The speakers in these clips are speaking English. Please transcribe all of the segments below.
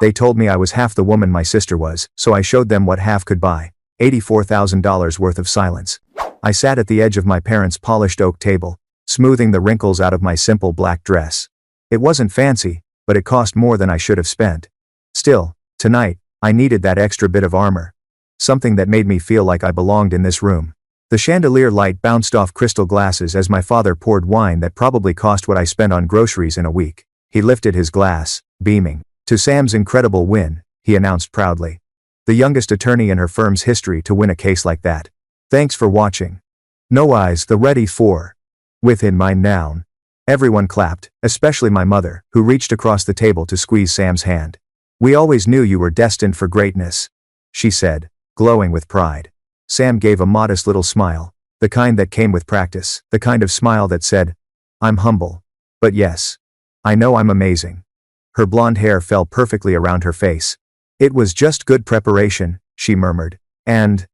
They told me I was half the woman my sister was, so I showed them what half could buy. $84,000 worth of silence. I sat at the edge of my parents' polished oak table, smoothing the wrinkles out of my simple black dress. It wasn't fancy, but it cost more than I should have spent. Still, tonight, I needed that extra bit of armor. Something that made me feel like I belonged in this room. The chandelier light bounced off crystal glasses as my father poured wine that probably cost what I spent on groceries in a week. He lifted his glass, beaming. "To Sam's incredible win," he announced proudly. "The youngest attorney in her firm's history to win a case like that. Thanks for watching." No eyes the ready for. Within my noun. Everyone clapped, especially my mother, who reached across the table to squeeze Sam's hand. "We always knew you were destined for greatness," she said, glowing with pride. Sam gave a modest little smile, the kind that came with practice, the kind of smile that said, "I'm humble. But yes. I know I'm amazing." Her blonde hair fell perfectly around her face. "It was just good preparation," she murmured. "And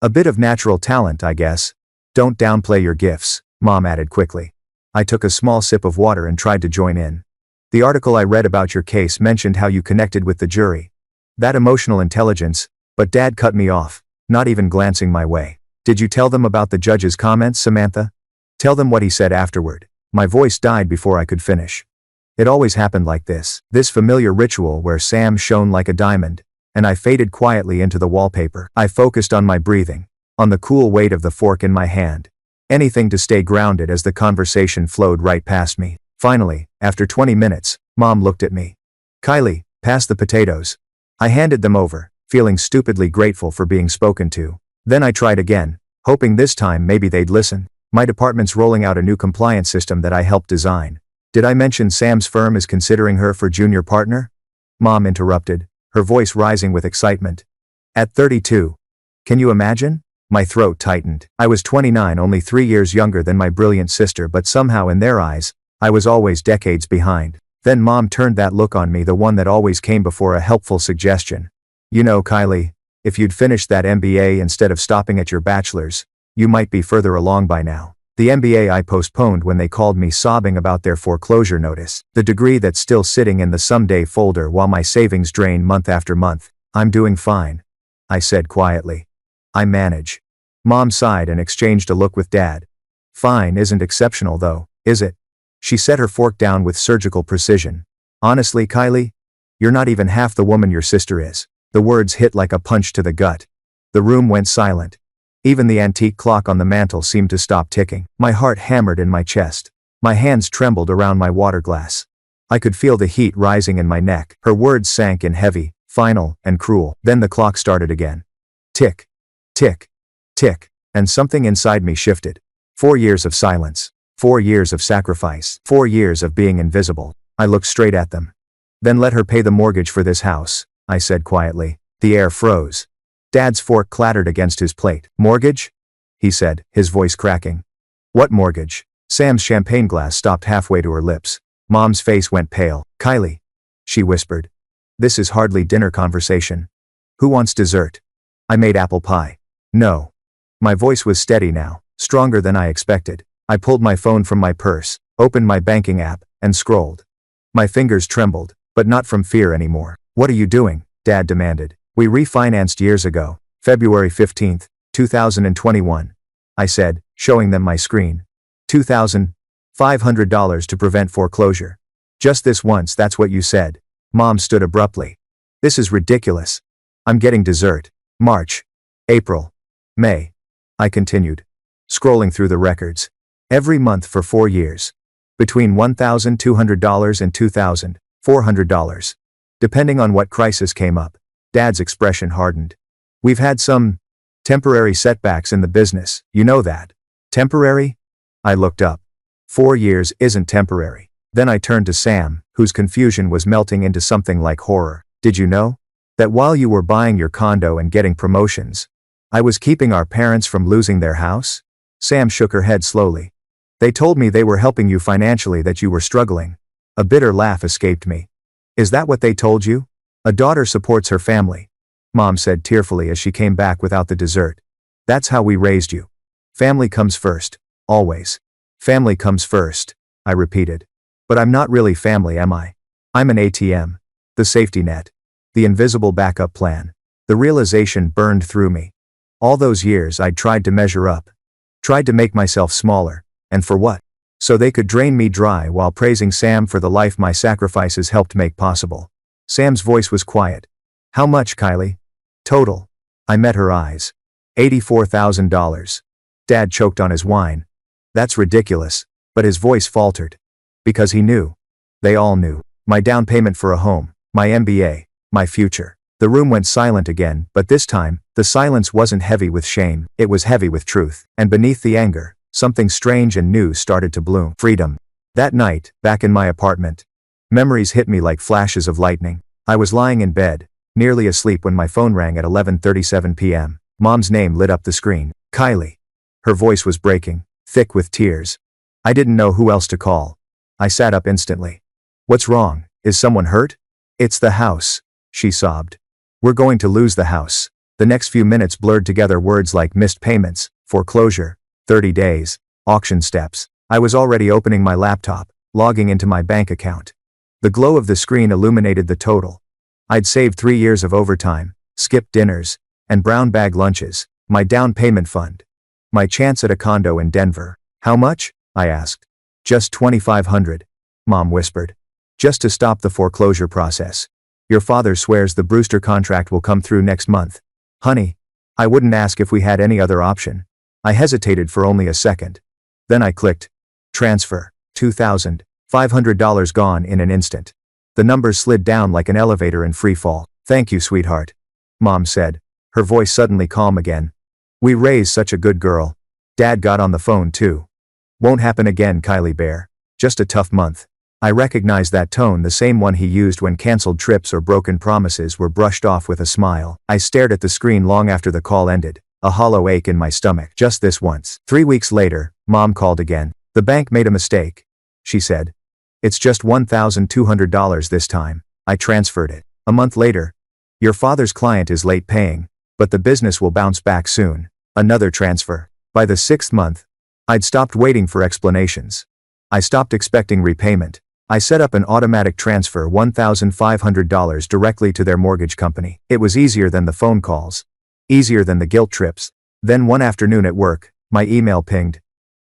a bit of natural talent, I guess. Don't downplay your gifts," Mom added quickly. I took a small sip of water and tried to join in. "The article I read about your case mentioned how you connected with the jury. That emotional intelligence," but Dad cut me off, not even glancing my way. "Did you tell them about the judge's comments, Samantha? Tell them what he said afterward." My voice died before I could finish. It always happened like this familiar ritual where Sam shone like a diamond, and I faded quietly into the wallpaper. I focused on my breathing, on the cool weight of the fork in my hand. Anything to stay grounded as the conversation flowed right past me. Finally, after 20 minutes, Mom looked at me. "Kylie, pass the potatoes." I handed them over, feeling stupidly grateful for being spoken to. Then I tried again, hoping this time maybe they'd listen. "My department's rolling out a new compliance system that I helped design. Did I mention Sam's firm is considering her for junior partner?" Mom interrupted, her voice rising with excitement. "At 32. Can you imagine?" My throat tightened. I was 29, only 3 years younger than my brilliant sister, but somehow in their eyes, I was always decades behind. Then Mom turned that look on me, the one that always came before a helpful suggestion. "You know, Kylie, if you'd finished that MBA instead of stopping at your bachelor's, you might be further along by now." The MBA I postponed when they called me sobbing about their foreclosure notice. The degree that's still sitting in the someday folder while my savings drain month after month. "I'm doing fine," I said quietly. "I manage." Mom sighed and exchanged a look with Dad. "Fine isn't exceptional though, is it?" She set her fork down with surgical precision. "Honestly, Kylie, you're not even half the woman your sister is." The words hit like a punch to the gut. The room went silent. Even the antique clock on the mantel seemed to stop ticking. My heart hammered in my chest. My hands trembled around my water glass. I could feel the heat rising in my neck. Her words sank in heavy, final, and cruel. Then the clock started again. Tick, tick, tick, and something inside me shifted. 4 years of silence. 4 years of sacrifice. 4 years of being invisible. I looked straight at them. "Then let her pay the mortgage for this house," I said quietly. The air froze. Dad's fork clattered against his plate. "Mortgage?" he said, his voice cracking. "What mortgage?" Sam's champagne glass stopped halfway to her lips. Mom's face went pale. "Kylie," she whispered. "This is hardly dinner conversation. Who wants dessert?" I made apple pie. "No." My voice was steady now, stronger than I expected. I pulled my phone from my purse, opened my banking app, and scrolled. My fingers trembled, but not from fear anymore. "What are you doing?" Dad demanded. "We refinanced years ago, February 15th, 2021. I said, showing them my screen. $2,500 to prevent foreclosure. "Just this once, that's what you said." Mom stood abruptly. "This is ridiculous. I'm getting dessert." "March. April. May." I continued, scrolling through the records. "Every month for 4 years. Between $1,200 and $2,400. Depending on what crisis came up." Dad's expression hardened. "We've had some temporary setbacks in the business, you know that." "Temporary?" I looked up. 4 years isn't temporary. Then I turned to Sam, whose confusion was melting into something like horror. "Did you know that while you were buying your condo and getting promotions, I was keeping our parents from losing their house?" Sam shook her head slowly. "They told me they were helping you financially, that you were struggling." A bitter laugh escaped me. "Is that what they told you? A daughter supports her family," Mom said tearfully as she came back without the dessert. "That's how we raised you. Family comes first. Always. Family comes first," I repeated. "But I'm not really family, am I? I'm an ATM. The safety net." The invisible backup plan. The realization burned through me. All those years I'd tried to measure up. Tried to make myself smaller. And for what? So they could drain me dry while praising Sam for the life my sacrifices helped make possible. Sam's voice was quiet. How much, Kylie? Total. I met her eyes. $84,000. Dad choked on his wine. That's ridiculous. But his voice faltered. Because he knew. They all knew. My down payment for a home, my MBA, my future. The room went silent again, but this time, the silence wasn't heavy with shame, it was heavy with truth. And beneath the anger, something strange and new started to bloom. Freedom. That night, back in my apartment. Memories hit me like flashes of lightning. I was lying in bed, nearly asleep when my phone rang at 11:37 p.m. Mom's name lit up the screen. Kylie. Her voice was breaking, thick with tears. I didn't know who else to call. I sat up instantly. What's wrong? Is someone hurt? It's the house, she sobbed. We're going to lose the house. The next few minutes blurred together words like missed payments, foreclosure, 30 days, auction steps. I was already opening my laptop, logging into my bank account. The glow of the screen illuminated the total. I'd saved 3 years of overtime, skipped dinners, and brown bag lunches, my down payment fund. My chance at a condo in Denver. How much? I asked. Just $2,500, Mom whispered. Just to stop the foreclosure process. Your father swears the Brewster contract will come through next month. Honey, I wouldn't ask if we had any other option. I hesitated for only a second. Then I clicked. Transfer. $2,500 gone in an instant. The numbers slid down like an elevator in free fall. Thank you, sweetheart. Mom said, her voice suddenly calm again. We raised such a good girl. Dad got on the phone too. Won't happen again, Kylie Bear. Just a tough month. I recognized that tone, the same one he used when canceled trips or broken promises were brushed off with a smile. I stared at the screen long after the call ended, a hollow ache in my stomach. Just this once. 3 weeks later, Mom called again. The bank made a mistake, she said. It's just $1,200 this time. I transferred it. A month later. Your father's client is late paying, but the business will bounce back soon. Another transfer. By the 6th month, I'd stopped waiting for explanations. I stopped expecting repayment. I set up an automatic transfer $1,500 directly to their mortgage company. It was easier than the phone calls. Easier than the guilt trips. Then one afternoon at work, my email pinged.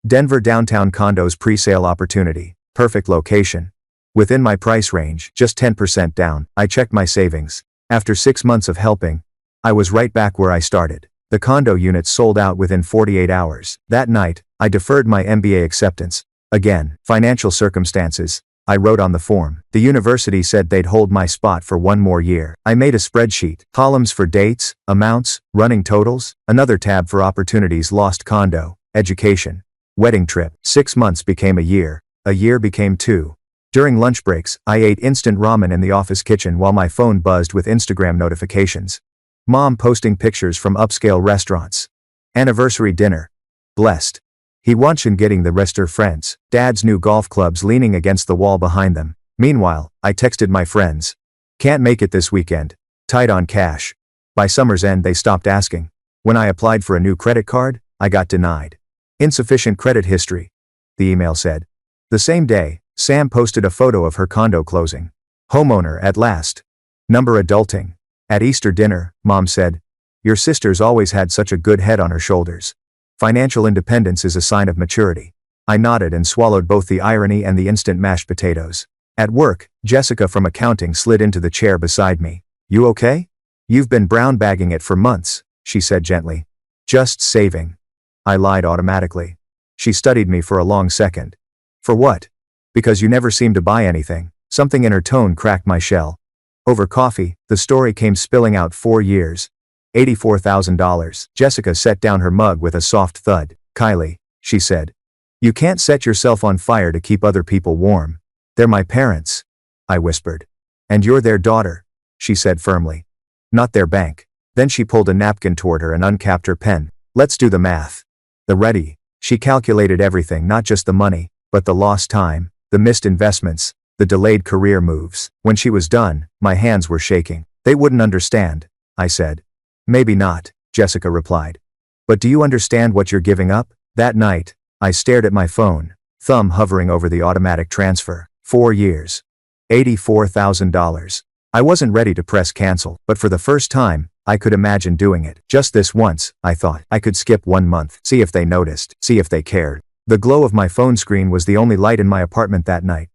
Denver downtown condos pre-sale opportunity. Perfect location. Within my price range, just 10% down. I checked my savings. After 6 months of helping, I was right back where I started. The condo units sold out within 48 hours. That night, I deferred my MBA acceptance. Again, financial circumstances. I wrote on the form. The university said they'd hold my spot for 1 more year. I made a spreadsheet. Columns for dates, amounts, running totals. Another tab for opportunities lost: condo, education, wedding trip. 6 months became a year. A year became 2. During lunch breaks, I ate instant ramen in the office kitchen while my phone buzzed with Instagram notifications. Mom posting pictures from upscale restaurants. Anniversary dinner. Blessed. He watching getting the rest her friends. Dad's new golf clubs leaning against the wall behind them. Meanwhile, I texted my friends. Can't make it this weekend. Tight on cash. By summer's end they stopped asking. When I applied for a new credit card, I got denied. Insufficient credit history, the email said. The same day, Sam posted a photo of her condo closing. Homeowner at last. Number adulting. At Easter dinner, Mom said, your sister's always had such a good head on her shoulders. Financial independence is a sign of maturity. I nodded and swallowed both the irony and the instant mashed potatoes. At work, Jessica from accounting slid into the chair beside me. You okay? You've been brown bagging it for months, she said gently. Just saving. I lied automatically. She studied me for a long second. For what? Because you never seem to buy anything. Something in her tone cracked my shell. Over coffee, the story came spilling out. 4 years. $84,000. Jessica set down her mug with a soft thud. Kylie, she said. You can't set yourself on fire to keep other people warm. They're my parents, I whispered. And you're their daughter, she said firmly. Not their bank. Then she pulled a napkin toward her and uncapped her pen. Let's do the math. The ready. She calculated everything, not just the money, but the lost time, the missed investments, the delayed career moves. When she was done, my hands were shaking. They wouldn't understand, I said. Maybe not, Jessica replied. But do you understand what you're giving up? That night, I stared at my phone, thumb hovering over the automatic transfer. 4 years. $84,000. I wasn't ready to press cancel, but for the first time, I could imagine doing it. Just this once, I thought. I could skip 1 month, see if they noticed, see if they cared. The glow of my phone screen was the only light in my apartment that night.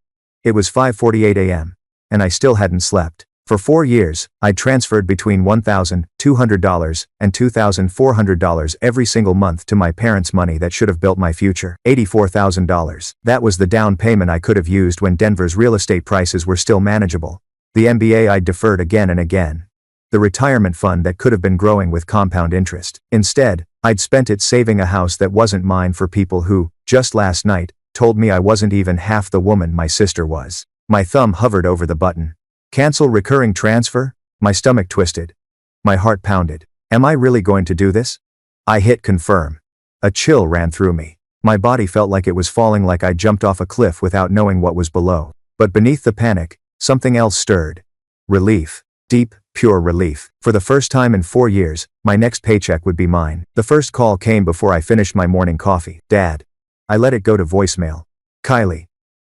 It was 5:48 a.m., and I still hadn't slept. For 4 years, I'd transferred between $1,200 and $2,400 every single month to my parents' money that should have built my future. $84,000. That was the down payment I could have used when Denver's real estate prices were still manageable. The MBA I'd deferred again and again. The retirement fund that could have been growing with compound interest. Instead, I'd spent it saving a house that wasn't mine for people who, just last night, told me I wasn't even half the woman my sister was. My thumb hovered over the button. Cancel recurring transfer? My stomach twisted. My heart pounded. Am I really going to do this? I hit confirm. A chill ran through me. My body felt like it was falling, like I jumped off a cliff without knowing what was below. But beneath the panic, something else stirred. Relief. Deep, pure relief. For the first time in 4 years, my next paycheck would be mine. The first call came before I finished my morning coffee. Dad. I let it go to voicemail. Kylie.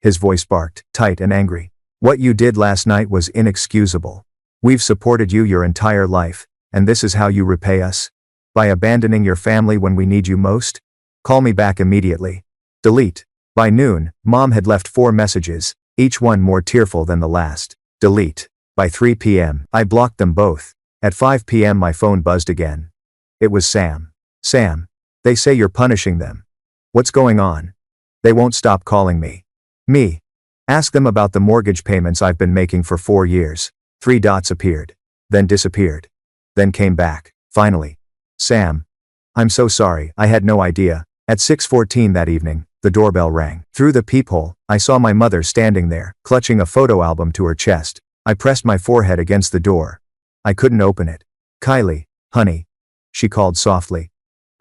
His voice barked, tight and angry. What you did last night was inexcusable. We've supported you your entire life, and this is how you repay us? By abandoning your family when we need you most? Call me back immediately. Delete. By noon, Mom had left 4 messages, each one more tearful than the last. Delete. By 3 p.m., I blocked them both. At 5 p.m. my phone buzzed again. It was Sam. Sam. They say you're punishing them. What's going on? They won't stop calling me. Me. Ask them about the mortgage payments I've been making for 4 years. 3 dots appeared. Then disappeared. Then came back. Finally. Sam. I'm so sorry, I had no idea. At 6:14 that evening, the doorbell rang. Through the peephole, I saw my mother standing there, clutching a photo album to her chest. I pressed my forehead against the door. I couldn't open it. Kylie, honey. She called softly.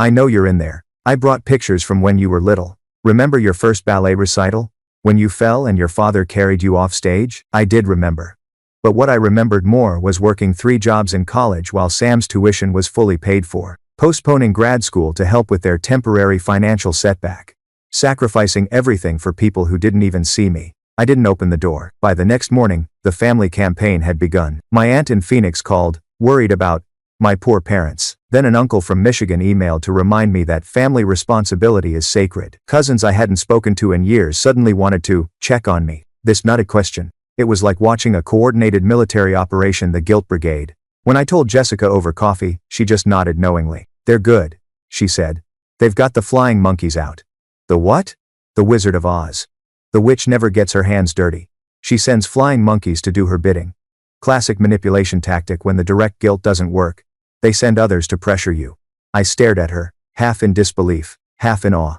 I know you're in there. I brought pictures from when you were little. Remember your first ballet recital? When you fell and your father carried you off stage? I did remember. But what I remembered more was working 3 jobs in college while Sam's tuition was fully paid for. Postponing grad school to help with their temporary financial setback. Sacrificing everything for people who didn't even see me. I didn't open the door. By the next morning, the family campaign had begun. My aunt in Phoenix called, worried about my poor parents. Then an uncle from Michigan emailed to remind me that family responsibility is sacred. Cousins I hadn't spoken to in years suddenly wanted to check on me. This nutty question. It was like watching a coordinated military operation, the Guilt Brigade. When I told Jessica over coffee, she just nodded knowingly. They're good, she said. They've got the flying monkeys out. The what? The Wizard of Oz. The witch never gets her hands dirty. She sends flying monkeys to do her bidding. Classic manipulation tactic when the direct guilt doesn't work. They send others to pressure you. I stared at her, half in disbelief, half in awe.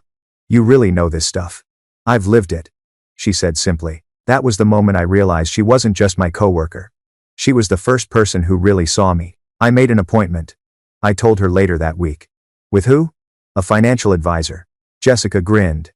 You really know this stuff. I've lived it, she said simply. That was the moment I realized she wasn't just my coworker. She was the first person who really saw me. I made an appointment. I told her later that week. With who? A financial advisor. Jessica grinned.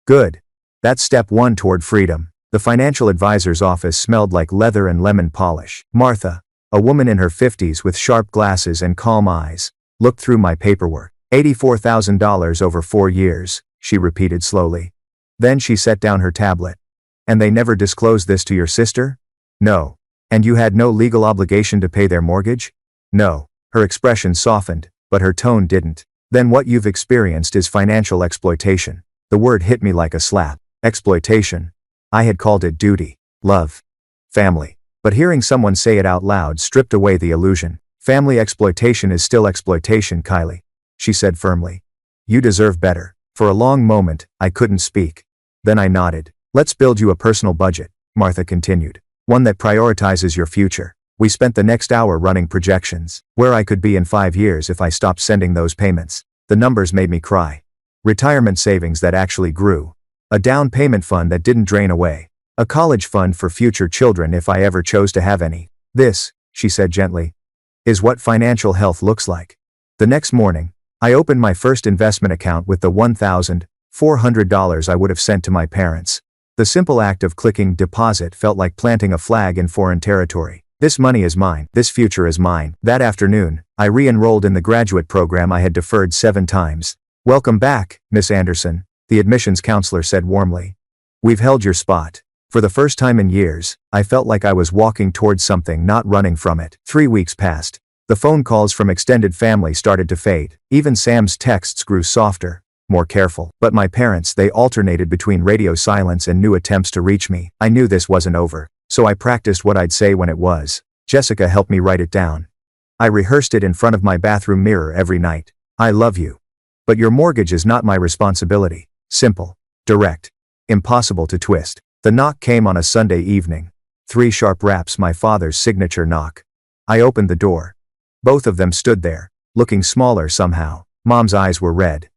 Good. That's step 1 toward freedom. The financial advisor's office smelled like leather and lemon polish. Martha, a woman in her 50s with sharp glasses and calm eyes, looked through my paperwork. $84,000 over 4 years, she repeated slowly. Then she set down her tablet. And they never disclosed this to your sister? No. And you had no legal obligation to pay their mortgage? No. Her expression softened, but her tone didn't. Then what you've experienced is financial exploitation. The word hit me like a slap. Exploitation. I had called it duty, love, family. But hearing someone say it out loud stripped away the illusion. Family exploitation is still exploitation, Kylie, she said firmly. You deserve better. For a long moment, I couldn't speak. Then I nodded. Let's build you a personal budget, Martha continued. One that prioritizes your future. We spent the next hour running projections, where I could be in 5 years if I stopped sending those payments. The numbers made me cry. Retirement savings that actually grew. A down payment fund that didn't drain away. A college fund for future children if I ever chose to have any. This, she said gently, is what financial health looks like. The next morning, I opened my first investment account with the $1,400 I would have sent to my parents. The simple act of clicking deposit felt like planting a flag in foreign territory. This money is mine. This future is mine. That afternoon, I re-enrolled in the graduate program I had deferred 7 times. Welcome back, Miss Anderson, the admissions counselor said warmly. We've held your spot. For the first time in years, I felt like I was walking towards something, not running from it. 3 weeks passed. The phone calls from extended family started to fade. Even Sam's texts grew softer, more careful. But my parents, they alternated between radio silence and new attempts to reach me. I knew this wasn't over, so I practiced what I'd say when it was. Jessica helped me write it down. I rehearsed it in front of my bathroom mirror every night. I love you. But your mortgage is not my responsibility. Simple. Direct. Impossible to twist. The knock came on a Sunday evening. 3 sharp raps, my father's signature knock. I opened the door. Both of them stood there, looking smaller somehow. Mom's eyes were red.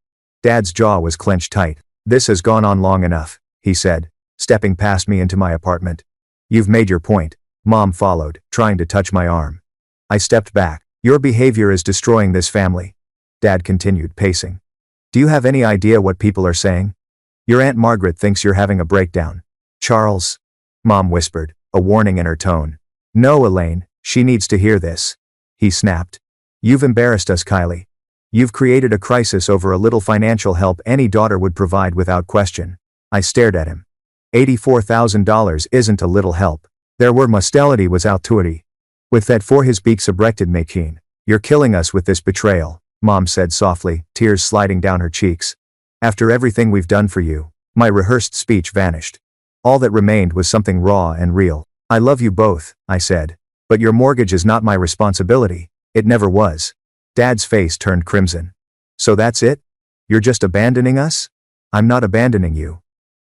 Dad's jaw was clenched tight. "This has gone on long enough," he said, stepping past me into my apartment. "You've made your point." Mom followed, trying to touch my arm. I stepped back. "Your behavior is destroying this family." Dad continued pacing. "Do you have any idea what people are saying? Your Aunt Margaret thinks you're having a breakdown." "Charles," Mom whispered, a warning in her tone. "No, Elaine, she needs to hear this," he snapped. "You've embarrassed us, Kylie. You've created a crisis over a little financial help any daughter would provide without question." I stared at him. $84,000 isn't a little help. There were mustelity was autuity. With that for his beak subrected makin. "You're killing us with this betrayal," Mom said softly, tears sliding down her cheeks. "After everything we've done for you." My rehearsed speech vanished. All that remained was something raw and real. "I love you both," I said. "But your mortgage is not my responsibility. It never was." Dad's face turned crimson. "So that's it? You're just abandoning us?" "I'm not abandoning you,"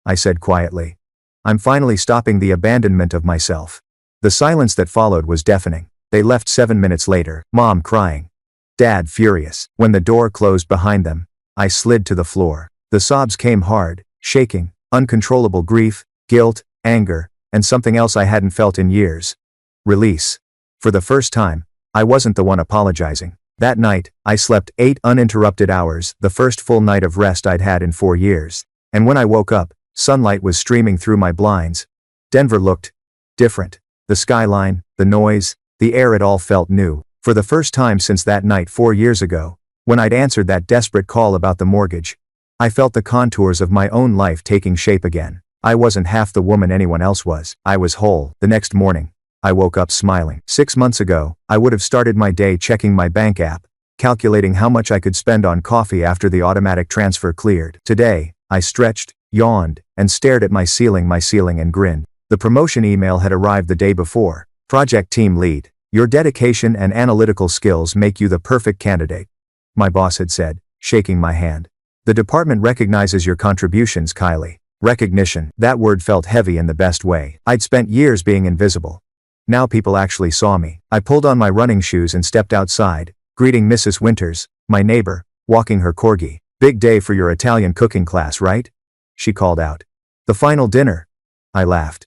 I said quietly. "I'm finally stopping the abandonment of myself." The silence that followed was deafening. They left 7 minutes later, Mom crying. Dad furious. When the door closed behind them, I slid to the floor. The sobs came hard, shaking, uncontrollable grief, guilt, anger, and something else I hadn't felt in years. Release. For the first time, I wasn't the one apologizing. That night, I slept 8 uninterrupted hours, the first full night of rest I'd had in 4 years. And when I woke up, sunlight was streaming through my blinds. Denver looked different. The skyline, the noise, the air, it all felt new. For the first time since that night 4 years ago, when I'd answered that desperate call about the mortgage, I felt the contours of my own life taking shape again. I wasn't half the woman anyone else was. I was whole. The next morning, I woke up smiling. 6 months ago, I would have started my day checking my bank app, calculating how much I could spend on coffee after the automatic transfer cleared. Today, I stretched, yawned, and stared at my ceiling and grinned. The promotion email had arrived the day before. "Project team lead. Your dedication and analytical skills make you the perfect candidate," my boss had said, shaking my hand. "The department recognizes your contributions, Kylie." Recognition. That word felt heavy in the best way. I'd spent years being invisible. Now people actually saw me. I pulled on my running shoes and stepped outside, greeting Mrs. Winters, my neighbor, walking her corgi. "Big day for your Italian cooking class, right?" she called out. "The final dinner." I laughed.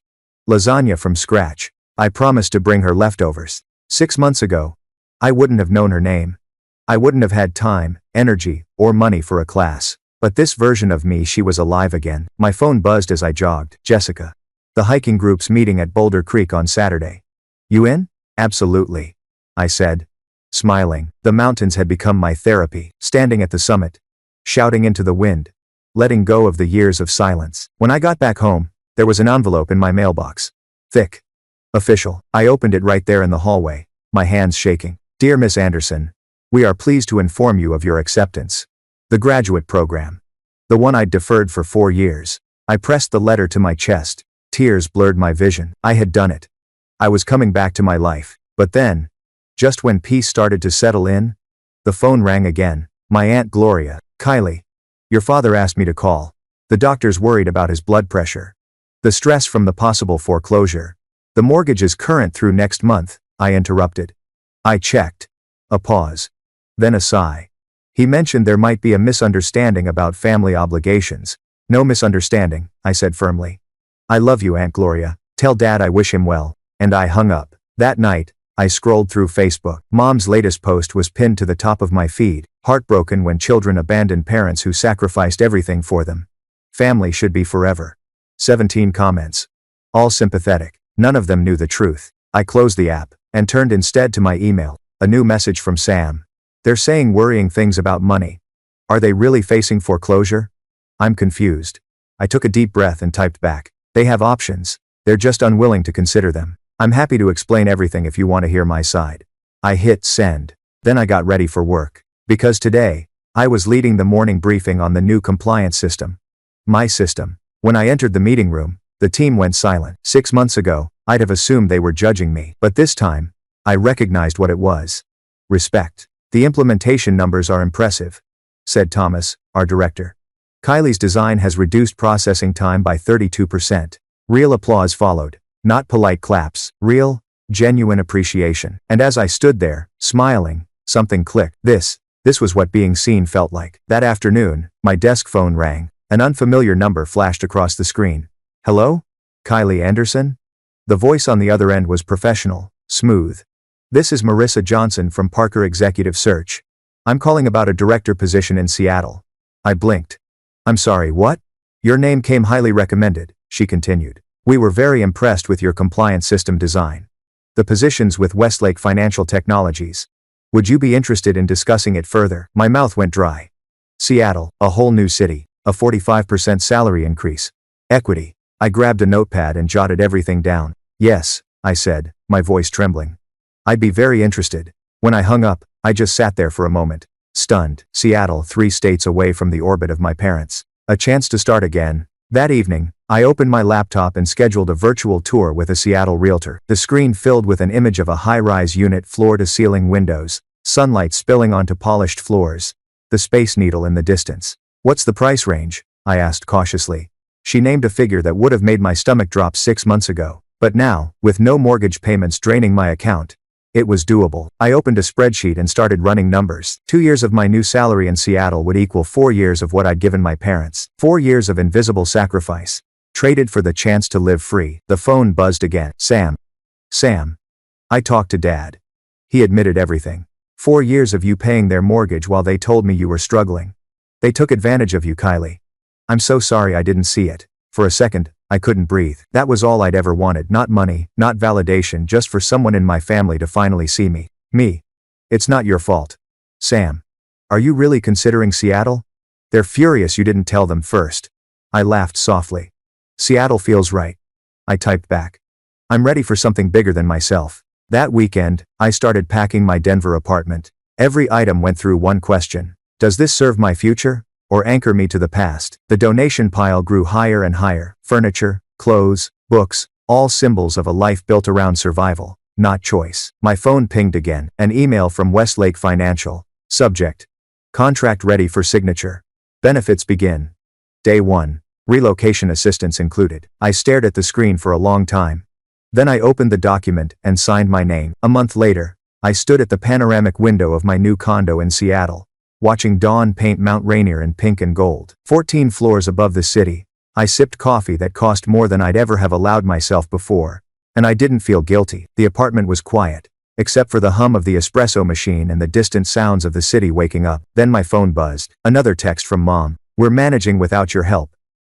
"Lasagna from scratch. I promised to bring her leftovers." 6 months ago, I wouldn't have known her name. I wouldn't have had time, energy, or money for a class. But this version of me, she was alive again. My phone buzzed as I jogged. "Jessica. The hiking group's meeting at Boulder Creek on Saturday. You in?" "Absolutely," I said, smiling. The mountains had become my therapy. Standing at the summit, shouting into the wind, letting go of the years of silence. When I got back home, there was an envelope in my mailbox. Thick. Official. I opened it right there in the hallway, my hands shaking. "Dear Miss Anderson, we are pleased to inform you of your acceptance. The graduate program. The one I'd deferred for 4 years." I pressed the letter to my chest. Tears blurred my vision. I had done it. I was coming back to my life. But then, just when peace started to settle in, the phone rang again. My Aunt Gloria. "Kylie, your father asked me to call. The doctor's worried about his blood pressure. The stress from the possible foreclosure. The mortgage is current through next month," I interrupted. I checked. A pause. Then a sigh. "He mentioned there might be a misunderstanding about family obligations." "No misunderstanding," I said firmly. "I love you, Aunt Gloria. Tell Dad I wish him well." And I hung up. That night, I scrolled through Facebook. Mom's latest post was pinned to the top of my feed. "Heartbroken when children abandon parents who sacrificed everything for them. Family should be forever." 17 comments. All sympathetic. None of them knew the truth. I closed the app, and turned instead to my email. A new message from Sam. "They're saying worrying things about money. Are they really facing foreclosure? I'm confused." I took a deep breath and typed back. "They have options. They're just unwilling to consider them. I'm happy to explain everything if you want to hear my side. I hit send. Then I got ready for work. Because today, I was leading the morning briefing on the new compliance system. My system. When I entered the meeting room, the team went silent. 6 months ago, I'd have assumed they were judging me. But this time, I recognized what it was. Respect. The implementation numbers are impressive, said Thomas, our director. Kylie's design has reduced processing time by 32%. Real applause followed. Not polite claps. Real, genuine appreciation. And as I stood there, smiling, something clicked. This was what being seen felt like. That afternoon, my desk phone rang. An unfamiliar number flashed across the screen. Hello? Kylie Anderson? The voice on the other end was professional, smooth. This is Marissa Johnson from Parker Executive Search. I'm calling about a director position in Seattle. I blinked. I'm sorry, what? Your name came highly recommended, she continued. We were very impressed with your compliance system design. The position's with Westlake Financial Technologies. Would you be interested in discussing it further? My mouth went dry. Seattle, a whole new city, a 45% salary increase. Equity. I grabbed a notepad and jotted everything down. Yes, I said, my voice trembling. I'd be very interested. When I hung up, I just sat there for a moment, stunned. Seattle, 3 states away from the orbit of my parents. A chance to start again. That evening, I opened my laptop and scheduled a virtual tour with a Seattle realtor. The screen filled with an image of a high-rise unit, floor-to-ceiling windows, sunlight spilling onto polished floors, the Space Needle in the distance. What's the price range? I asked cautiously. She named a figure that would have made my stomach drop 6 months ago. But now, with no mortgage payments draining my account, it was doable. I opened a spreadsheet and started running numbers. 2 years of my new salary in Seattle would equal 4 years of what I'd given my parents. 4 years of invisible sacrifice. Traded for the chance to live free. The phone buzzed again. Sam. I talked to Dad. He admitted everything. 4 years of you paying their mortgage while they told me you were struggling. They took advantage of you, Kylie. I'm so sorry I didn't see it. For a second, I couldn't breathe. That was all I'd ever wanted. Not money, not validation, just for someone in my family to finally see me. Me. It's not your fault. Sam. Are you really considering Seattle? They're furious you didn't tell them first. I laughed softly. Seattle feels right. I typed back. I'm ready for something bigger than myself. That weekend, I started packing my Denver apartment. Every item went through one question. Does this serve my future? Or anchor me to the past? The donation pile grew higher and higher. Furniture, clothes, books, all symbols of a life built around survival, not choice. My phone pinged again. An email from Westlake Financial. Subject. Contract ready for signature. Benefits begin. Day 1. Relocation assistance included. I stared at the screen for a long time. Then I opened the document and signed my name. A month later, I stood at the panoramic window of my new condo in Seattle, watching dawn paint Mount Rainier in pink and gold. 14 floors above the city, I sipped coffee that cost more than I'd ever have allowed myself before, and I didn't feel guilty. The apartment was quiet, except for the hum of the espresso machine and the distant sounds of the city waking up. Then my phone buzzed. Another text from Mom. We're managing without your help,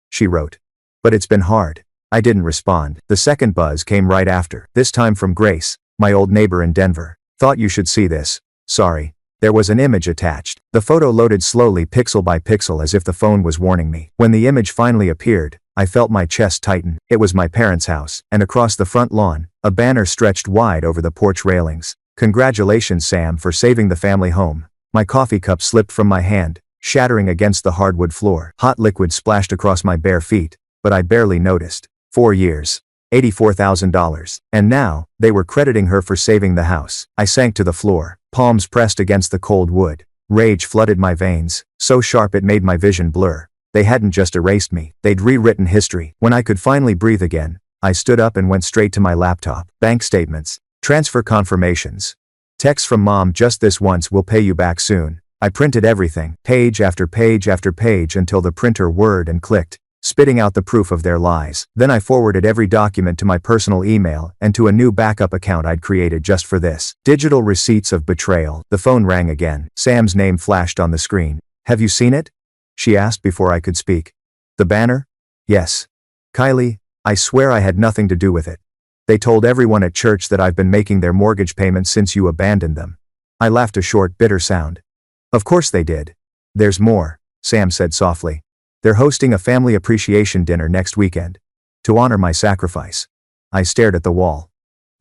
she wrote. But it's been hard. I didn't respond. The second buzz came right after, this time from Grace, my old neighbor in Denver. Thought you should see this. Sorry. There was an image attached. The photo loaded slowly, pixel by pixel, as if the phone was warning me. When the image finally appeared, I felt my chest tighten. It was my parents' house, and across the front lawn, a banner stretched wide over the porch railings. Congratulations, Sam, for saving the family home. My coffee cup slipped from my hand, shattering against the hardwood floor. Hot liquid splashed across my bare feet, but I barely noticed. 4 years. $84,000. And now, they were crediting her for saving the house. I sank to the floor, palms pressed against the cold wood. Rage flooded my veins, so sharp it made my vision blur. They hadn't just erased me, they'd rewritten history. When I could finally breathe again, I stood up and went straight to my laptop. Bank statements, transfer confirmations, text from Mom, just this once, we'll pay you back soon. I printed everything, page after page after page, until the printer whirred and clicked, spitting out the proof of their lies. Then I forwarded every document to my personal email and to a new backup account I'd created just for this. Digital receipts of betrayal. The phone rang again. Sam's name flashed on the screen. Have you seen it? She asked before I could speak. The banner? Yes. Kylie, I swear I had nothing to do with it. They told everyone at church that I've been making their mortgage payments since you abandoned them. I laughed, a short, bitter sound. Of course they did. There's more, Sam said softly. They're hosting a family appreciation dinner next weekend, to honor my sacrifice. I stared at the wall.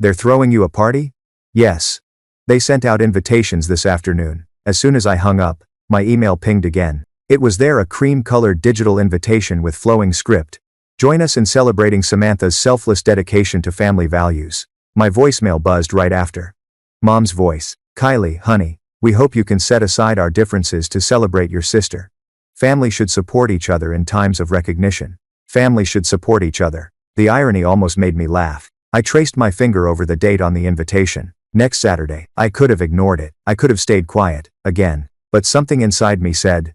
They're throwing you a party? Yes. They sent out invitations this afternoon. As soon as I hung up, my email pinged again. It was there, a cream-colored digital invitation with flowing script. Join us in celebrating Samantha's selfless dedication to family values. My voicemail buzzed right after. Mom's voice. Kylie, honey, we hope you can set aside our differences to celebrate your sister. Family should support each other in times of recognition. Family should support each other. The irony almost made me laugh. I traced my finger over the date on the invitation. Next Saturday. I could have ignored it. I could have stayed quiet, again. But something inside me said,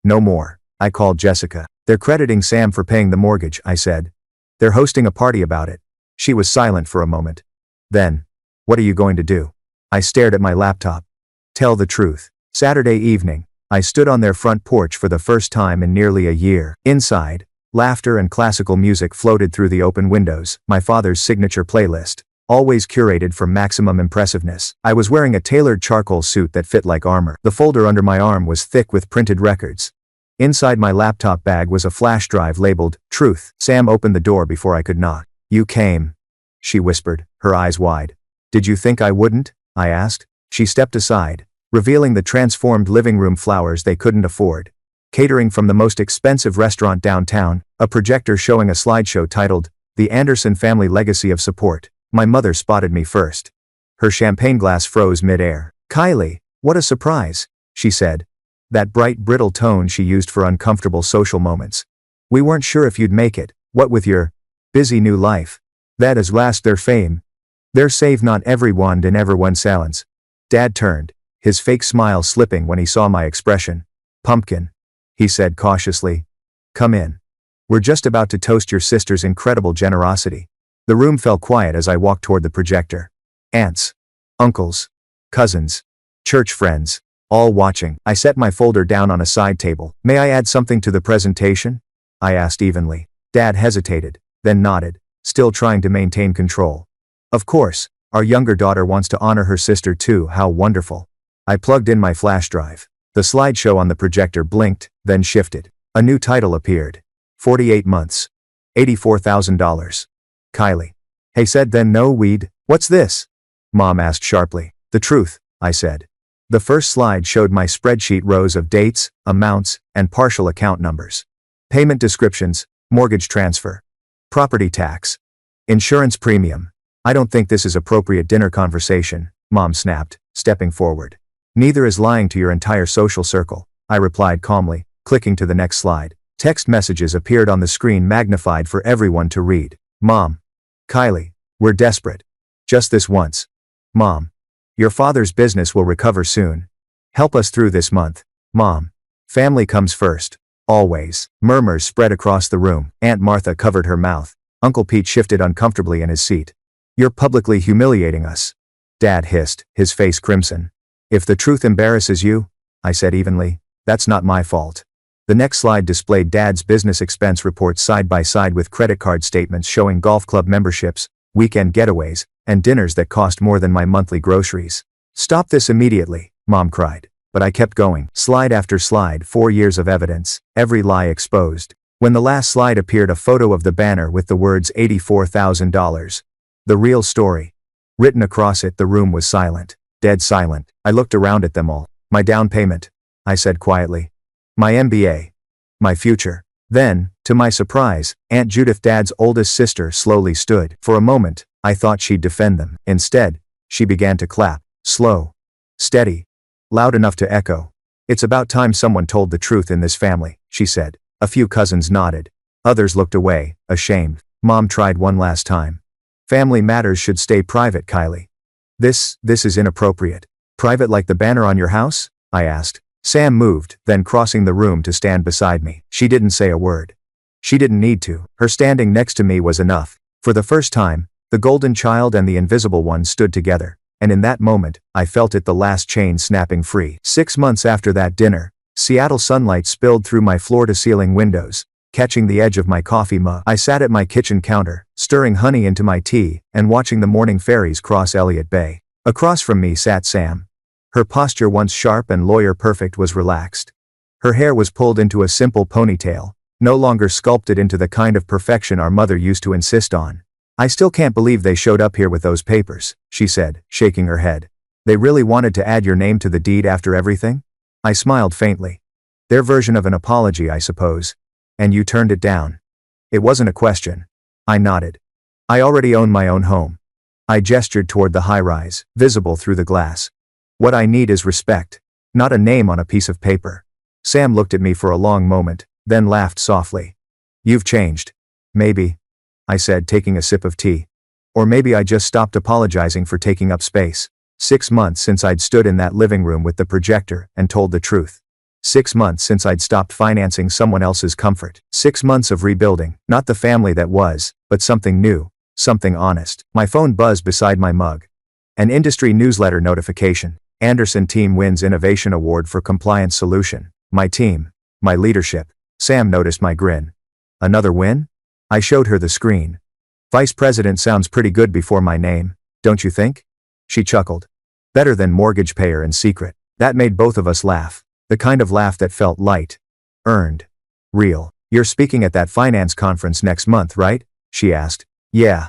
no more. I called Jessica. They're crediting Sam for paying the mortgage, I said. They're hosting a party about it. She was silent for a moment. Then, what are you going to do? I stared at my laptop. Tell the truth. Saturday evening, I stood on their front porch for the first time in nearly a year. Inside, laughter and classical music floated through the open windows, my father's signature playlist, always curated for maximum impressiveness. I was wearing a tailored charcoal suit that fit like armor. The folder under my arm was thick with printed records. Inside my laptop bag was a flash drive labeled, Truth. Sam opened the door before I could knock. You came, she whispered, her eyes wide. Did you think I wouldn't? I asked. She stepped aside, revealing the transformed living room flowers they couldn't afford. Catering from the most expensive restaurant downtown, a projector showing a slideshow titled, The Anderson Family Legacy of Support. My mother spotted me first. Her champagne glass froze mid-air. Kylie, what a surprise, she said. That bright, brittle tone she used for uncomfortable social moments. We weren't sure if you'd make it, what with your busy new life. That is last their fame. There save not everyone and everyone silence. Dad turned, his fake smile slipping when he saw my expression. Pumpkin, he said cautiously. Come in. We're just about to toast your sister's incredible generosity. The room fell quiet as I walked toward the projector. Aunts, uncles, cousins, church friends, all watching. I set my folder down on a side table. May I add something to the presentation? I asked evenly. Dad hesitated, then nodded, still trying to maintain control. Of course, our younger daughter wants to honor her sister too. How wonderful. I plugged in my flash drive. The slideshow on the projector blinked, then shifted. A new title appeared. 48 months. $84,000. Kylie. Hey said then no weed. What's this? Mom asked sharply. The truth, I said. The first slide showed my spreadsheet rows of dates, amounts, and partial account numbers. Payment descriptions, mortgage transfer, property tax, insurance premium. I don't think this is appropriate dinner conversation, Mom snapped, stepping forward. Neither is lying to your entire social circle, I replied calmly, clicking to the next slide. Text messages appeared on the screen magnified for everyone to read. Mom. Kylie. We're desperate. Just this once. Mom. Your father's business will recover soon. Help us through this month. Mom. Family comes first. Always. Murmurs spread across the room. Aunt Martha covered her mouth. Uncle Pete shifted uncomfortably in his seat. You're publicly humiliating us. Dad hissed, his face crimson. If the truth embarrasses you, I said evenly, that's not my fault. The next slide displayed Dad's business expense reports side by side with credit card statements showing golf club memberships, weekend getaways, and dinners that cost more than my monthly groceries. Stop this immediately, Mom cried. But I kept going. Slide after slide, 4 years of evidence, every lie exposed. When the last slide appeared, a photo of the banner with the words $84,000. The real story. Written across it, the room was silent. Dead silent. I looked around at them all. My down payment, I said quietly. My MBA. My future. Then, to my surprise, Aunt Judith, Dad's oldest sister, slowly stood. For a moment, I thought she'd defend them. Instead, she began to clap. Slow. Steady. Loud enough to echo. It's about time someone told the truth in this family, she said. A few cousins nodded. Others looked away, ashamed. Mom tried one last time. Family matters should stay private, Kylie. This is inappropriate. Private like the banner on your house? I asked. Sam moved, then crossing the room to stand beside me. She didn't say a word. She didn't need to. Her standing next to me was enough. For the first time, the golden child and the invisible one stood together, and in that moment, I felt it, the last chain snapping free. 6 months after that dinner, Seattle sunlight spilled through my floor-to-ceiling windows, catching the edge of my coffee mug. I sat at my kitchen counter, stirring honey into my tea, and watching the morning ferries cross Elliott Bay. Across from me sat Sam. Her posture, once sharp and lawyer-perfect, was relaxed. Her hair was pulled into a simple ponytail, no longer sculpted into the kind of perfection our mother used to insist on. I still can't believe they showed up here with those papers, she said, shaking her head. They really wanted to add your name to the deed after everything? I smiled faintly. Their version of an apology, I suppose. And you turned it down. It wasn't a question. I nodded. I already own my own home. I gestured toward the high-rise, visible through the glass. What I need is respect, not a name on a piece of paper. Sam looked at me for a long moment, then laughed softly. You've changed. Maybe, I said, taking a sip of tea. Or maybe I just stopped apologizing for taking up space. 6 months since I'd stood in that living room with the projector and told the truth. 6 months since I'd stopped financing someone else's comfort. 6 months of rebuilding, not the family that was, but something new, something honest. My phone buzzed beside my mug. An industry newsletter notification. Anderson team wins Innovation Award for Compliance Solution. My team. My leadership. Sam noticed my grin. Another win? I showed her the screen. Vice President sounds pretty good before my name, don't you think? She chuckled. Better than mortgage payer in secret. That made both of us laugh. The kind of laugh that felt light. Earned. Real. You're speaking at that finance conference next month, right? She asked. Yeah.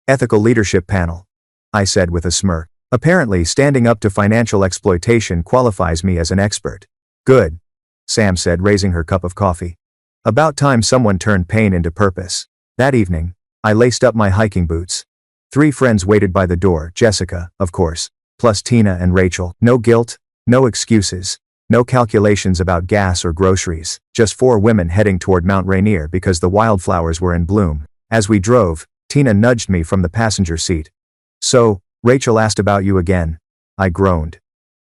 Ethical leadership panel. I said with a smirk. Apparently, standing up to financial exploitation qualifies me as an expert. Good. Sam said, raising her cup of coffee. About time someone turned pain into purpose. That evening, I laced up my hiking boots. 3 friends waited by the door, Jessica, of course, plus Tina and Rachel. No guilt, no excuses, no calculations about gas or groceries, just 4 women heading toward Mount Rainier because the wildflowers were in bloom. As we drove, Tina nudged me from the passenger seat. So, Rachel asked about you again. I groaned.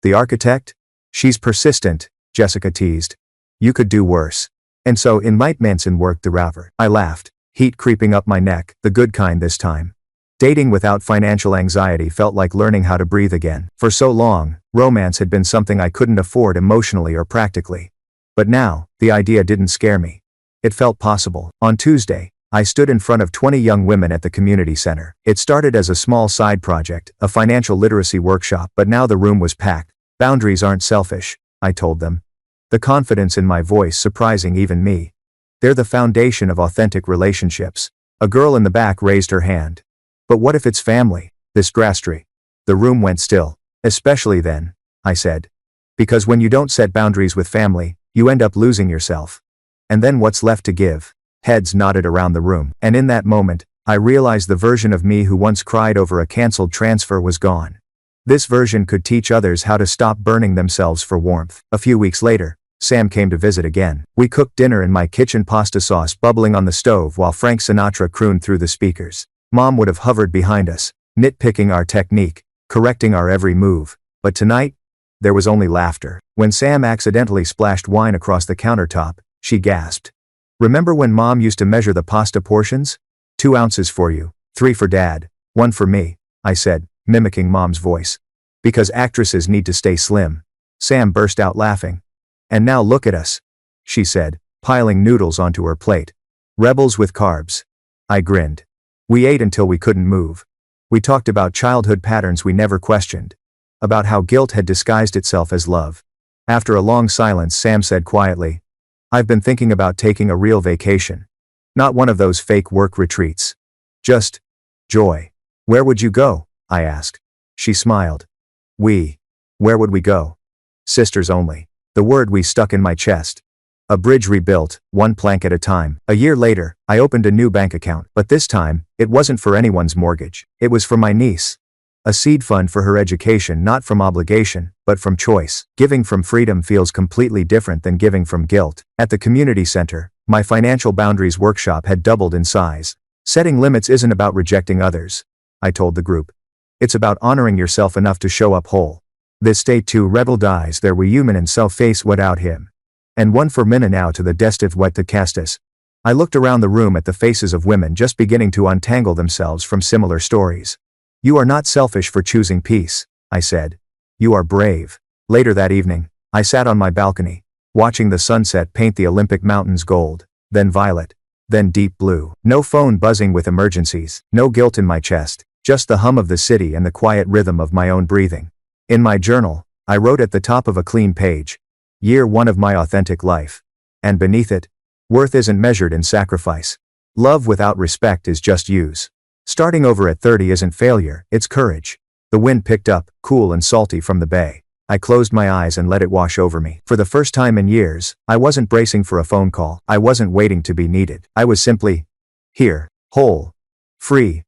The architect? She's persistent, Jessica teased. You could do worse. And so in might Manson worked the router. I laughed, heat creeping up my neck, the good kind this time. Dating without financial anxiety felt like learning how to breathe again. For so long, romance had been something I couldn't afford emotionally or practically. But now, the idea didn't scare me. It felt possible. On Tuesday, I stood in front of 20 young women at the community center. It started as a small side project, a financial literacy workshop, but now the room was packed. Boundaries aren't selfish, I told them. The confidence in my voice surprising even me. They're the foundation of authentic relationships. A girl in the back raised her hand. But what if it's family? This grastry. The room went still. Especially then, I said. Because when you don't set boundaries with family, you end up losing yourself. And then what's left to give? Heads nodded around the room. And in that moment, I realized the version of me who once cried over a canceled transfer was gone. This version could teach others how to stop burning themselves for warmth. A few weeks later, Sam came to visit again. We cooked dinner in my kitchen, pasta sauce bubbling on the stove while Frank Sinatra crooned through the speakers. Mom would have hovered behind us, nitpicking our technique, correcting our every move. But tonight, there was only laughter. When Sam accidentally splashed wine across the countertop, she gasped. Remember when Mom used to measure the pasta portions? 2 ounces for you, 3 for Dad, 1 for me, I said, mimicking Mom's voice. Because actresses need to stay slim. Sam burst out laughing. And now look at us, she said, piling noodles onto her plate. Rebels with carbs. I grinned. We ate until we couldn't move. We talked about childhood patterns we never questioned. About how guilt had disguised itself as love. After a long silence, Sam said quietly, I've been thinking about taking a real vacation. Not one of those fake work retreats. Just joy. Where would you go? I asked. She smiled. Where would we go? Sisters only. The word "we" stuck in my chest. A bridge rebuilt, 1 plank at a time. A year later, I opened a new bank account, but this time, it wasn't for anyone's mortgage. It was for my niece. A seed fund for her education, not from obligation, but from choice. Giving from freedom feels completely different than giving from guilt. At the community center, my financial boundaries workshop had doubled in size. Setting limits isn't about rejecting others, I told the group. It's about honoring yourself enough to show up whole. This state too rebel dies there we human and self-face without him. And 1 for minna now to the destiv wet to castus. I looked around the room at the faces of women just beginning to untangle themselves from similar stories. You are not selfish for choosing peace, I said. You are brave. Later that evening, I sat on my balcony, watching the sunset paint the Olympic mountains gold, then violet, then deep blue. No phone buzzing with emergencies, no guilt in my chest, just the hum of the city and the quiet rhythm of my own breathing. In my journal, I wrote at the top of a clean page, Year 1 of my authentic life. And beneath it, worth isn't measured in sacrifice. Love without respect is just use. Starting over at 30 isn't failure, it's courage. The wind picked up, cool and salty from the bay. I closed my eyes and let it wash over me. For the first time in years, I wasn't bracing for a phone call. I wasn't waiting to be needed. I was simply here, whole, free,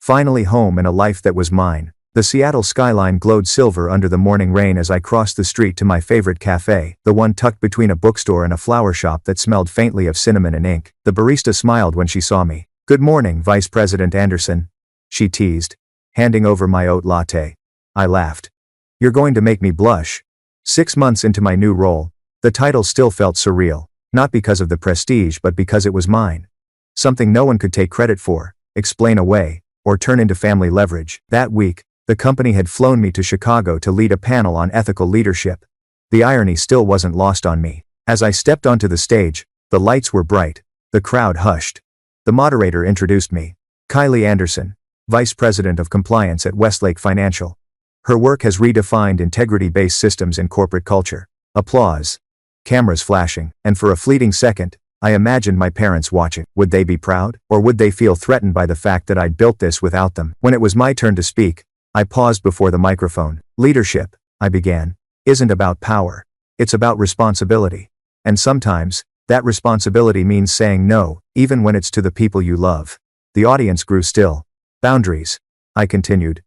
finally home in a life that was mine. The Seattle skyline glowed silver under the morning rain as I crossed the street to my favorite cafe, the one tucked between a bookstore and a flower shop that smelled faintly of cinnamon and ink. The barista smiled when she saw me. "Good morning, Vice President Anderson," she teased, handing over my oat latte. I laughed. "You're going to make me blush." 6 months into my new role, the title still felt surreal, not because of the prestige but because it was mine. Something no one could take credit for, explain away, or turn into family leverage. That week, the company had flown me to Chicago to lead a panel on ethical leadership. The irony still wasn't lost on me. As I stepped onto the stage, the lights were bright, the crowd hushed. The moderator introduced me. Kylie Anderson, Vice President of Compliance at Westlake Financial. Her work has redefined integrity-based systems in corporate culture. Applause. Cameras flashing, and for a fleeting second, I imagined my parents watching. Would they be proud, or would they feel threatened by the fact that I'd built this without them? When it was my turn to speak, I paused before the microphone. "Leadership," I began, "isn't about power. It's about responsibility. And sometimes, that responsibility means saying no, even when it's to the people you love." The audience grew still. "Boundaries," I continued,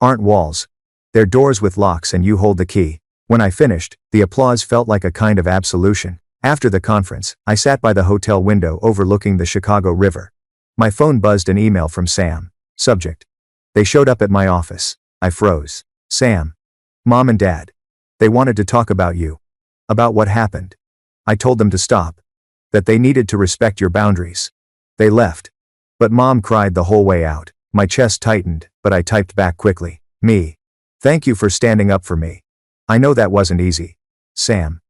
"aren't walls. They're doors with locks and you hold the key." When I finished, the applause felt like a kind of absolution. After the conference, I sat by the hotel window overlooking the Chicago River. My phone buzzed an email from Sam. Subject: "They showed up at my office." I froze. "Sam. Mom and Dad. They wanted to talk about you. About what happened." I told them to stop. That they needed to respect your boundaries. They left. But Mom cried the whole way out. My chest tightened, but I typed back quickly. "Me. Thank you for standing up for me. I know that wasn't easy. Sam.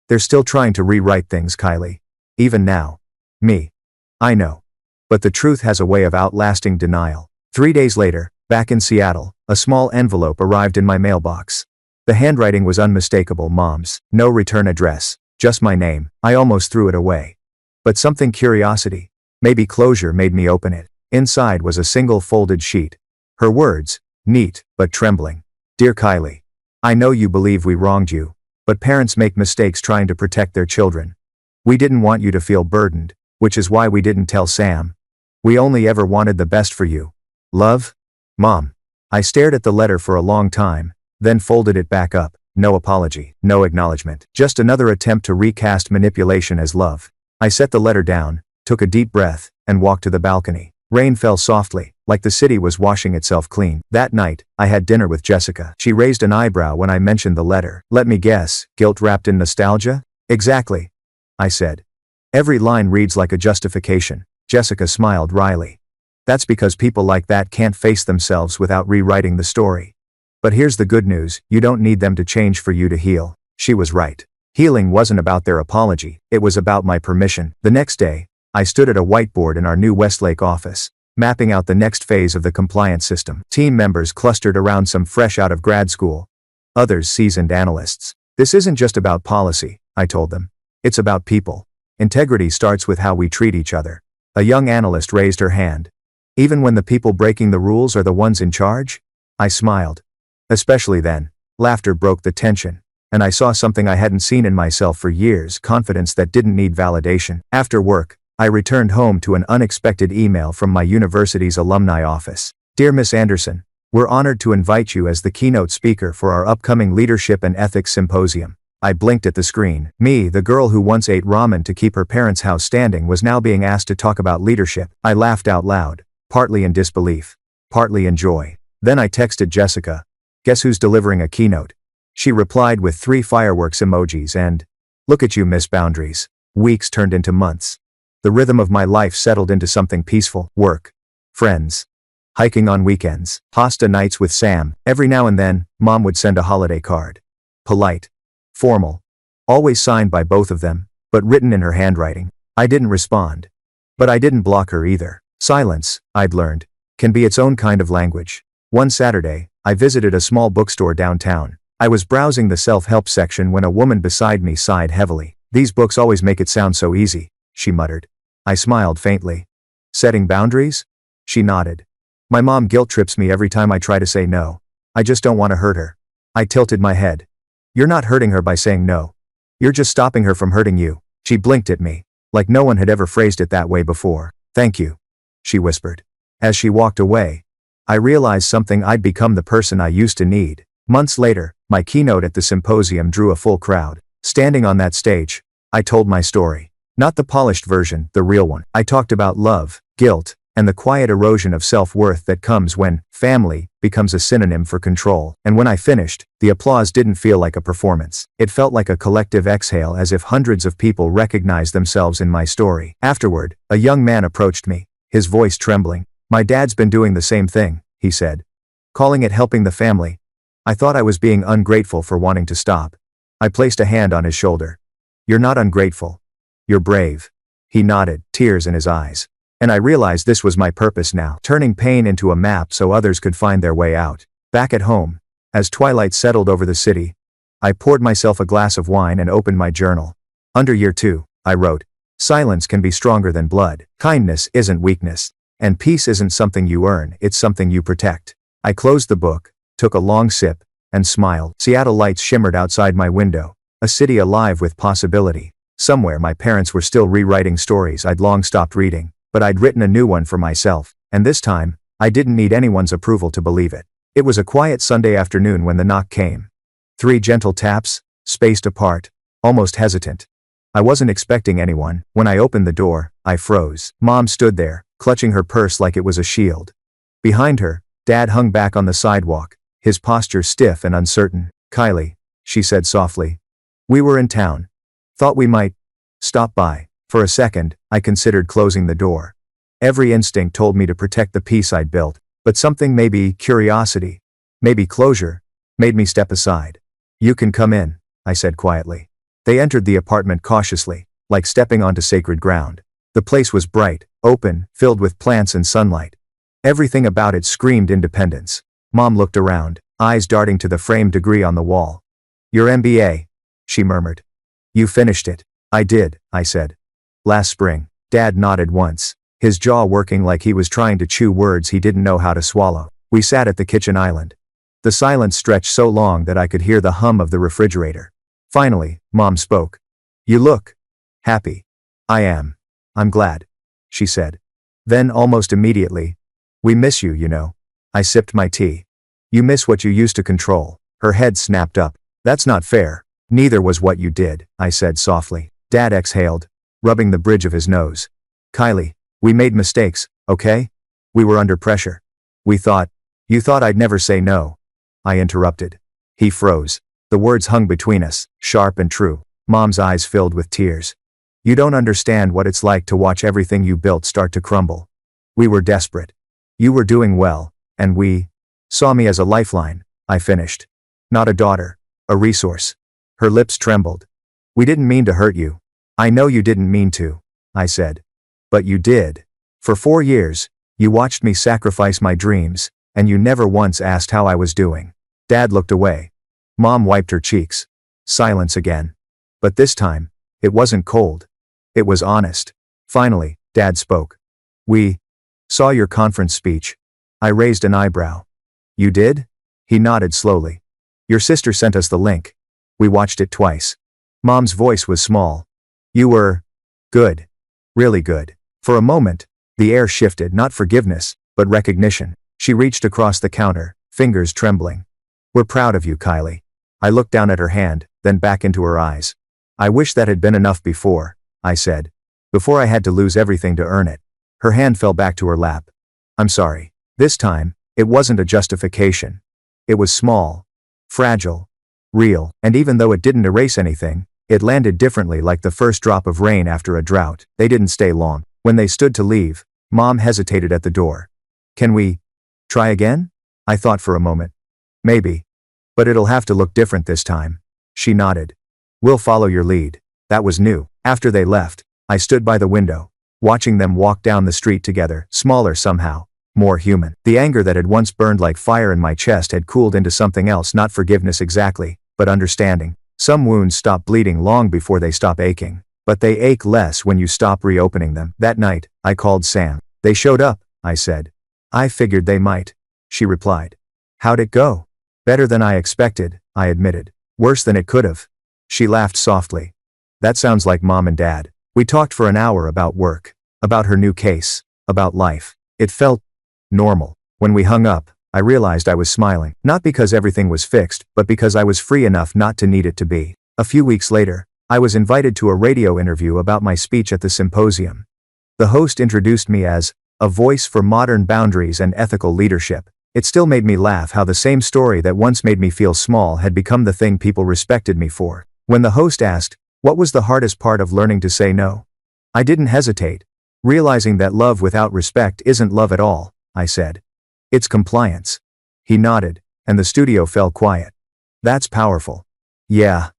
They're still trying to rewrite things, Kylie. Even now. Me. I know. But the truth has a way of outlasting denial." 3 days later, back in Seattle, a small envelope arrived in my mailbox. The handwriting was unmistakable. Mom's. No return address. Just my name. I almost threw it away. But something curiosity, maybe closure, made me open it. Inside was a single folded sheet. Her words, neat, but trembling. "Dear Kylie. I know you believe we wronged you. But parents make mistakes trying to protect their children. We didn't want you to feel burdened, which is why we didn't tell Sam. We only ever wanted the best for you. Love, Mom." I stared at the letter for a long time, then folded it back up. No apology, no acknowledgement, just another attempt to recast manipulation as love. I set the letter down, took a deep breath, and walked to the balcony. Rain fell softly, like the city was washing itself clean. That night, I had dinner with Jessica. She raised an eyebrow when I mentioned the letter. "Let me guess, guilt wrapped in nostalgia?" "Exactly," I said. "Every line reads like a justification." Jessica smiled wryly. "That's because people like that can't face themselves without rewriting the story. But here's the good news, you don't need them to change for you to heal." She was right. Healing wasn't about their apology, it was about my permission. The next day, I stood at a whiteboard in our new Westlake office, mapping out the next phase of the compliance system. Team members clustered around, some fresh out of grad school, others seasoned analysts. "This isn't just about policy," I told them. "It's about people. Integrity starts with how we treat each other." A young analyst raised her hand. "Even when the people breaking the rules are the ones in charge?" I smiled. "Especially then." Laughter broke the tension, and I saw something I hadn't seen in myself for years: confidence that didn't need validation. After work, I returned home to an unexpected email from my university's alumni office. "Dear Miss Anderson, we're honored to invite you as the keynote speaker for our upcoming Leadership and Ethics Symposium." I blinked at the screen. Me, the girl who once ate ramen to keep her parents' house standing, was now being asked to talk about leadership. I laughed out loud, partly in disbelief, partly in joy. Then I texted Jessica. "Guess who's delivering a keynote?" She replied with 3 fireworks emojis and, "Look at you, Miss Boundaries." Weeks turned into months. The rhythm of my life settled into something peaceful: work, friends, hiking on weekends, pasta nights with Sam. Every now and then, Mom would send a holiday card. Polite, formal, always signed by both of them, but written in her handwriting. I didn't respond. But I didn't block her either. Silence, I'd learned, can be its own kind of language. One Saturday, I visited a small bookstore downtown. I was browsing the self-help section when a woman beside me sighed heavily. "These books always make it sound so easy," she muttered. I smiled faintly. "Setting boundaries?" She nodded. My mom guilt trips me every time I try to say no. I just don't want to hurt her. I tilted my head. You're not hurting her by saying no. You're just stopping her from hurting you. She blinked at me, like no one had ever phrased it that way before. Thank you, she whispered. As she walked away, I realized something. I'd become the person I used to need. Months later, my keynote at the symposium drew a full crowd. Standing on that stage, I told my story. Not the polished version, the real one. I talked about love, guilt, and the quiet erosion of self-worth that comes when family becomes a synonym for control. And when I finished, the applause didn't feel like a performance. It felt like a collective exhale, as if hundreds of people recognized themselves in my story. Afterward, a young man approached me, his voice trembling. My dad's been doing the same thing, he said. Calling it helping the family. I thought I was being ungrateful for wanting to stop. I placed a hand on his shoulder. You're not ungrateful. You're brave. He nodded, tears in his eyes. And I realized this was my purpose now, turning pain into a map so others could find their way out. Back at home, as twilight settled over the city, I poured myself a glass of wine and opened my journal. Under year 2, I wrote, silence can be stronger than blood. Kindness isn't weakness. And peace isn't something you earn, it's something you protect. I closed the book, took a long sip, and smiled. Seattle lights shimmered outside my window, a city alive with possibility. Somewhere my parents were still rewriting stories I'd long stopped reading. But I'd written a new one for myself, and this time, I didn't need anyone's approval to believe it. It was a quiet Sunday afternoon when the knock came. 3 gentle taps, spaced apart, almost hesitant. I wasn't expecting anyone. When I opened the door, I froze. Mom stood there, clutching her purse like it was a shield. Behind her, Dad hung back on the sidewalk, his posture stiff and uncertain. Kylie, she said softly. We were in town. Thought we might stop by. For a second, I considered closing the door. Every instinct told me to protect the peace I'd built, but something, maybe curiosity, maybe closure, made me step aside. You can come in, I said quietly. They entered the apartment cautiously, like stepping onto sacred ground. The place was bright, open, filled with plants and sunlight. Everything about it screamed independence. Mom looked around, eyes darting to the framed degree on the wall. Your MBA, she murmured. You finished it. I did, I said. Last spring. Dad nodded once, his jaw working like he was trying to chew words he didn't know how to swallow. We sat at the kitchen island. The silence stretched so long that I could hear the hum of the refrigerator. Finally, Mom spoke. You look happy. I am. I'm glad, she said. Then almost immediately, we miss you, you know. I sipped my tea. You miss what you used to control. Her head snapped up. That's not fair. Neither was what you did, I said softly. Dad exhaled, rubbing the bridge of his nose. Kylie, we made mistakes, okay? We were under pressure. You thought I'd never say no. I interrupted. He froze. The words hung between us, sharp and true. Mom's eyes filled with tears. You don't understand what it's like to watch everything you built start to crumble. We were desperate. You were doing well, and we saw me as a lifeline, I finished. Not a daughter, a resource. Her lips trembled. We didn't mean to hurt you. I know you didn't mean to, I said. But you did. For 4 years, you watched me sacrifice my dreams, and you never once asked how I was doing. Dad looked away. Mom wiped her cheeks. Silence again. But this time, it wasn't cold. It was honest. Finally, Dad spoke. We saw your conference speech. I raised an eyebrow. You did? He nodded slowly. Your sister sent us the link. We watched it twice. Mom's voice was small. You were good. Really good. For a moment, the air shifted, not forgiveness, but recognition. She reached across the counter, fingers trembling. We're proud of you, Kylie. I looked down at her hand, then back into her eyes. I wish that had been enough before, I said. Before I had to lose everything to earn it. Her hand fell back to her lap. I'm sorry. This time, it wasn't a justification. It was small, fragile, real, and even though it didn't erase anything, it landed differently, like the first drop of rain after a drought. They didn't stay long. When they stood to leave, Mom hesitated at the door. Can we try again? I thought for a moment. Maybe. But it'll have to look different this time. She nodded. We'll follow your lead. That was new. After they left, I stood by the window, watching them walk down the street together, smaller somehow, more human. The anger that had once burned like fire in my chest had cooled into something else, not forgiveness exactly, but understanding. Some wounds stop bleeding long before they stop aching, but they ache less when you stop reopening them. That night, I called Sam. They showed up, I said. I figured they might, she replied. How'd it go? Better than I expected, I admitted. Worse than it could have. She laughed softly. That sounds like Mom and Dad. We talked for an hour about work, about her new case, about life. It felt normal. When we hung up, I realized I was smiling, not because everything was fixed, but because I was free enough not to need it to be. A few weeks later, I was invited to a radio interview about my speech at the symposium. The host introduced me as a voice for modern boundaries and ethical leadership. It still made me laugh how the same story that once made me feel small had become the thing people respected me for. When the host asked, what was the hardest part of learning to say no? I didn't hesitate. Realizing that love without respect isn't love at all, I said. It's compliance. He nodded, and the studio fell quiet. That's powerful. Yeah.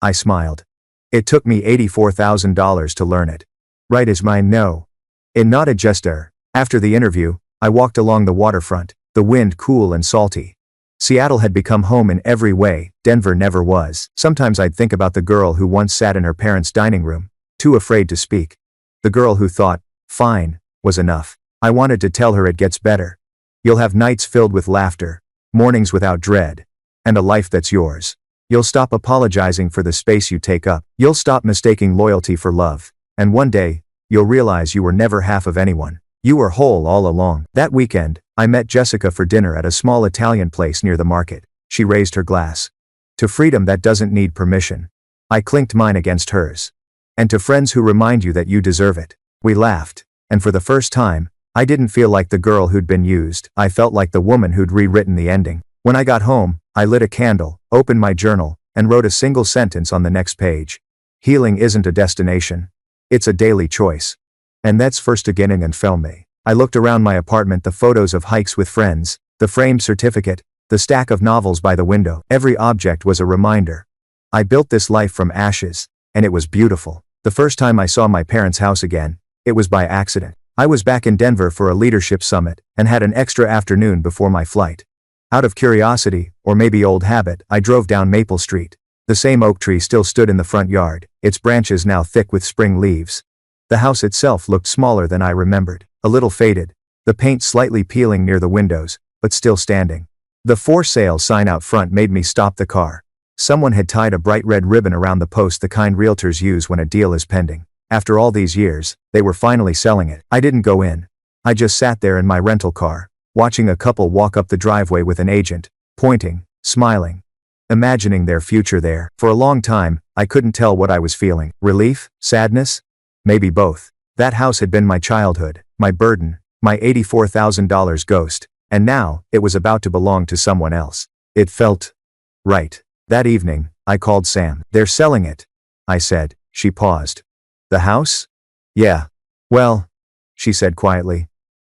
I smiled. It took me $84,000 to learn it. Right is my no. It nodded just there. After the interview, I walked along the waterfront, the wind cool and salty. Seattle had become home in every way, Denver never was. Sometimes I'd think about the girl who once sat in her parents' dining room, too afraid to speak. The girl who thought, fine, was enough. I wanted to tell her it gets better. You'll have nights filled with laughter, mornings without dread, and a life that's yours. You'll stop apologizing for the space you take up. You'll stop mistaking loyalty for love. And one day, you'll realize you were never half of anyone. You were whole all along. That weekend, I met Jessica for dinner at a small Italian place near the market. She raised her glass. To freedom that doesn't need permission. I clinked mine against hers. And to friends who remind you that you deserve it. We laughed. And for the first time, I didn't feel like the girl who'd been used. I felt like the woman who'd rewritten the ending. When I got home, I lit a candle, opened my journal, and wrote a single sentence on the next page. Healing isn't a destination. It's a daily choice. And that's first beginning and fell me. I looked around my apartment, the photos of hikes with friends, the framed certificate, the stack of novels by the window. Every object was a reminder. I built this life from ashes, and it was beautiful. The first time I saw my parents' house again, it was by accident. I was back in Denver for a leadership summit, and had an extra afternoon before my flight. Out of curiosity, or maybe old habit, I drove down Maple Street. The same oak tree still stood in the front yard, its branches now thick with spring leaves. The house itself looked smaller than I remembered, a little faded, the paint slightly peeling near the windows, but still standing. The for sale sign out front made me stop the car. Someone had tied a bright red ribbon around the post, the kind realtors use when a deal is pending. After all these years, they were finally selling it. I didn't go in. I just sat there in my rental car, watching a couple walk up the driveway with an agent, pointing, smiling, imagining their future there. For a long time, I couldn't tell what I was feeling. Relief? Sadness? Maybe both. That house had been my childhood, my burden, my $84,000 ghost, and now, it was about to belong to someone else. It felt right. That evening, I called Sam. They're selling it, I said. She paused. The house? Yeah. Well, she said quietly.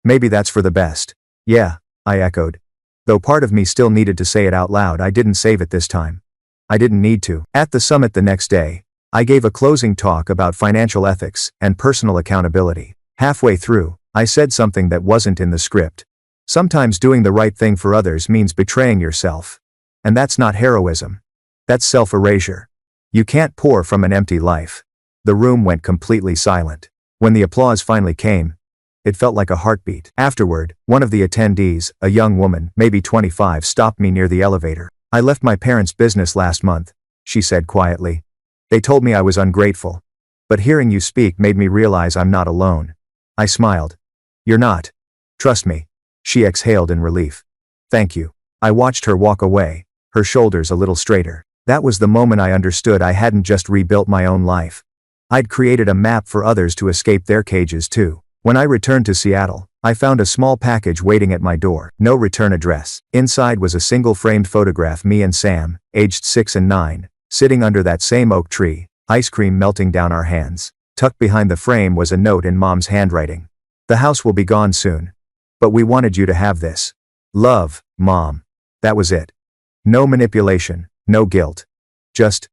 Maybe that's for the best. Yeah, I echoed. Though part of me still needed to say it out loud, I didn't save it this time. I didn't need to. At the summit the next day, I gave a closing talk about financial ethics and personal accountability. Halfway through, I said something that wasn't in the script. Sometimes doing the right thing for others means betraying yourself. And that's not heroism. That's self-erasure. You can't pour from an empty life. The room went completely silent. When the applause finally came, it felt like a heartbeat. Afterward, one of the attendees, a young woman, maybe 25, stopped me near the elevator. I left my parents' business last month, she said quietly. They told me I was ungrateful. But hearing you speak made me realize I'm not alone. I smiled. You're not. Trust me. She exhaled in relief. Thank you. I watched her walk away, her shoulders a little straighter. That was the moment I understood I hadn't just rebuilt my own life. I'd created a map for others to escape their cages too. When I returned to Seattle, I found a small package waiting at my door. No return address. Inside was a single framed photograph, me and Sam, aged 6 and 9, sitting under that same oak tree, ice cream melting down our hands. Tucked behind the frame was a note in Mom's handwriting. The house will be gone soon. But we wanted you to have this. Love, Mom. That was it. No manipulation, no guilt. Just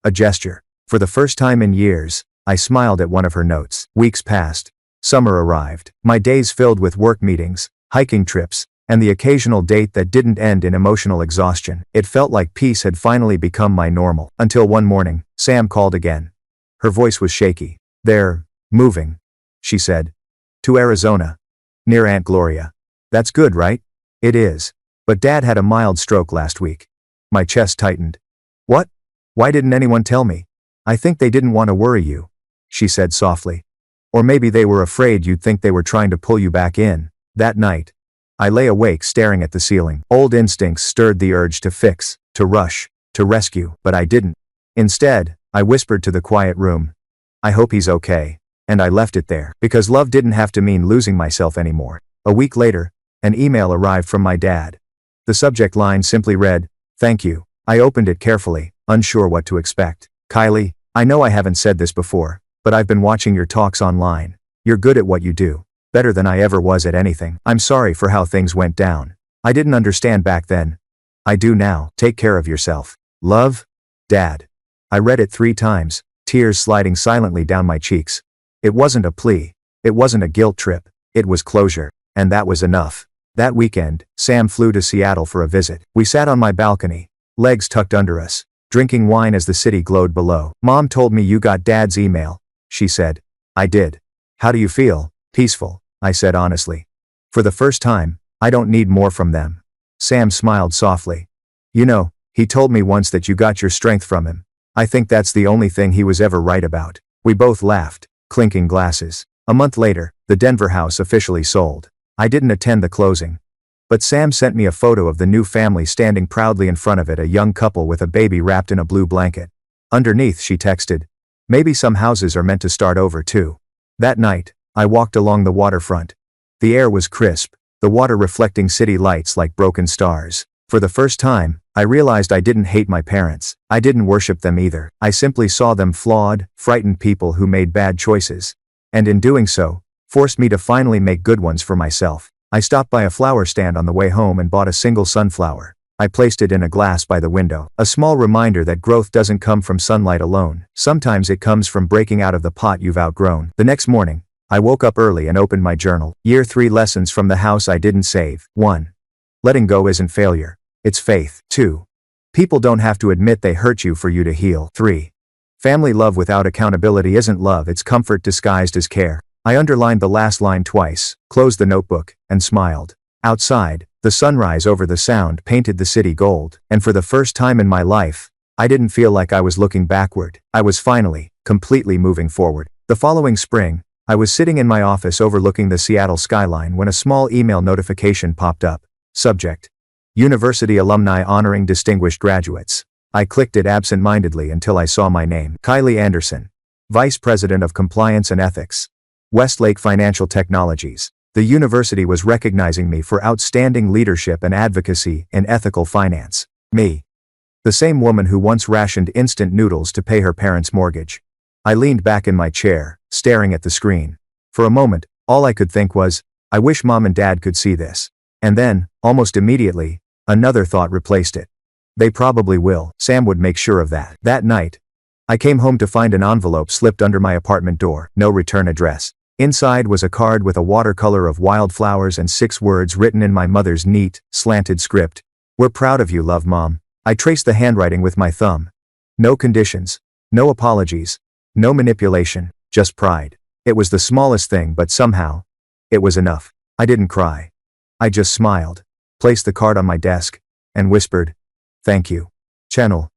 a gesture. For the first time in years, I smiled at one of her notes. Weeks passed. Summer arrived. My days filled with work meetings, hiking trips, and the occasional date that didn't end in emotional exhaustion. It felt like peace had finally become my normal. Until one morning, Sam called again. Her voice was shaky. They're moving, she said. To Arizona. Near Aunt Gloria. That's good, right? It is. But Dad had a mild stroke last week. My chest tightened. What? Why didn't anyone tell me? I think they didn't want to worry you, she said softly. Or maybe they were afraid you'd think they were trying to pull you back in. That night, I lay awake staring at the ceiling. Old instincts stirred the urge to fix, to rush, to rescue, but I didn't. Instead, I whispered to the quiet room, I hope he's okay, and I left it there, because love didn't have to mean losing myself anymore. A week later, an email arrived from my dad. The subject line simply read, "Thank you." I opened it carefully, unsure what to expect. Kylie, I know I haven't said this before, but I've been watching your talks online. You're good at what you do, better than I ever was at anything. I'm sorry for how things went down. I didn't understand back then. I do now. Take care of yourself. Love, Dad. I read it 3 times, tears sliding silently down my cheeks. It wasn't a plea. It wasn't a guilt trip. It was closure. And that was enough. That weekend, Sam flew to Seattle for a visit. We sat on my balcony, legs tucked under us, drinking wine as the city glowed below. Mom told me you got Dad's email, she said. I did. How do you feel? Peaceful, I said honestly. For the first time, I don't need more from them. Sam smiled softly. You know, he told me once that you got your strength from him. I think that's the only thing he was ever right about. We both laughed, clinking glasses. A month later, the Denver house officially sold. I didn't attend the closing. But Sam sent me a photo of the new family standing proudly in front of it, a young couple with a baby wrapped in a blue blanket. Underneath, she texted, maybe some houses are meant to start over too. That night, I walked along the waterfront. The air was crisp, the water reflecting city lights like broken stars. For the first time, I realized I didn't hate my parents. I didn't worship them either. I simply saw them flawed, frightened people who made bad choices. And in doing so, forced me to finally make good ones for myself. I stopped by a flower stand on the way home and bought a single sunflower. I placed it in a glass by the window. A small reminder that growth doesn't come from sunlight alone. Sometimes it comes from breaking out of the pot you've outgrown. The next morning, I woke up early and opened my journal. Year 3 lessons from the house I didn't save. 1. Letting go isn't failure. It's faith. 2. People don't have to admit they hurt you for you to heal. 3. Family love without accountability isn't love, it's comfort disguised as care. I underlined the last line twice, closed the notebook, and smiled. Outside, the sunrise over the sound painted the city gold, and for the first time in my life, I didn't feel like I was looking backward. I was finally, completely moving forward. The following spring, I was sitting in my office overlooking the Seattle skyline when a small email notification popped up. Subject: University alumni honoring distinguished graduates. I clicked it absent-mindedly until I saw my name. Kylie Anderson, Vice President of Compliance and Ethics, Westlake Financial Technologies. The university was recognizing me for outstanding leadership and advocacy in ethical finance. Me. The same woman who once rationed instant noodles to pay her parents' mortgage. I leaned back in my chair, staring at the screen. For a moment, all I could think was, I wish Mom and Dad could see this. And then, almost immediately, another thought replaced it. They probably will. Sam would make sure of that. That night, I came home to find an envelope slipped under my apartment door. No return address. Inside was a card with a watercolor of wildflowers and 6 words written in my mother's neat, slanted script. We're proud of you, love, Mom. I traced the handwriting with my thumb. No conditions. No apologies. No manipulation. Just pride. It was the smallest thing, but somehow, it was enough. I didn't cry. I just smiled, placed the card on my desk, and whispered, thank you. Channel.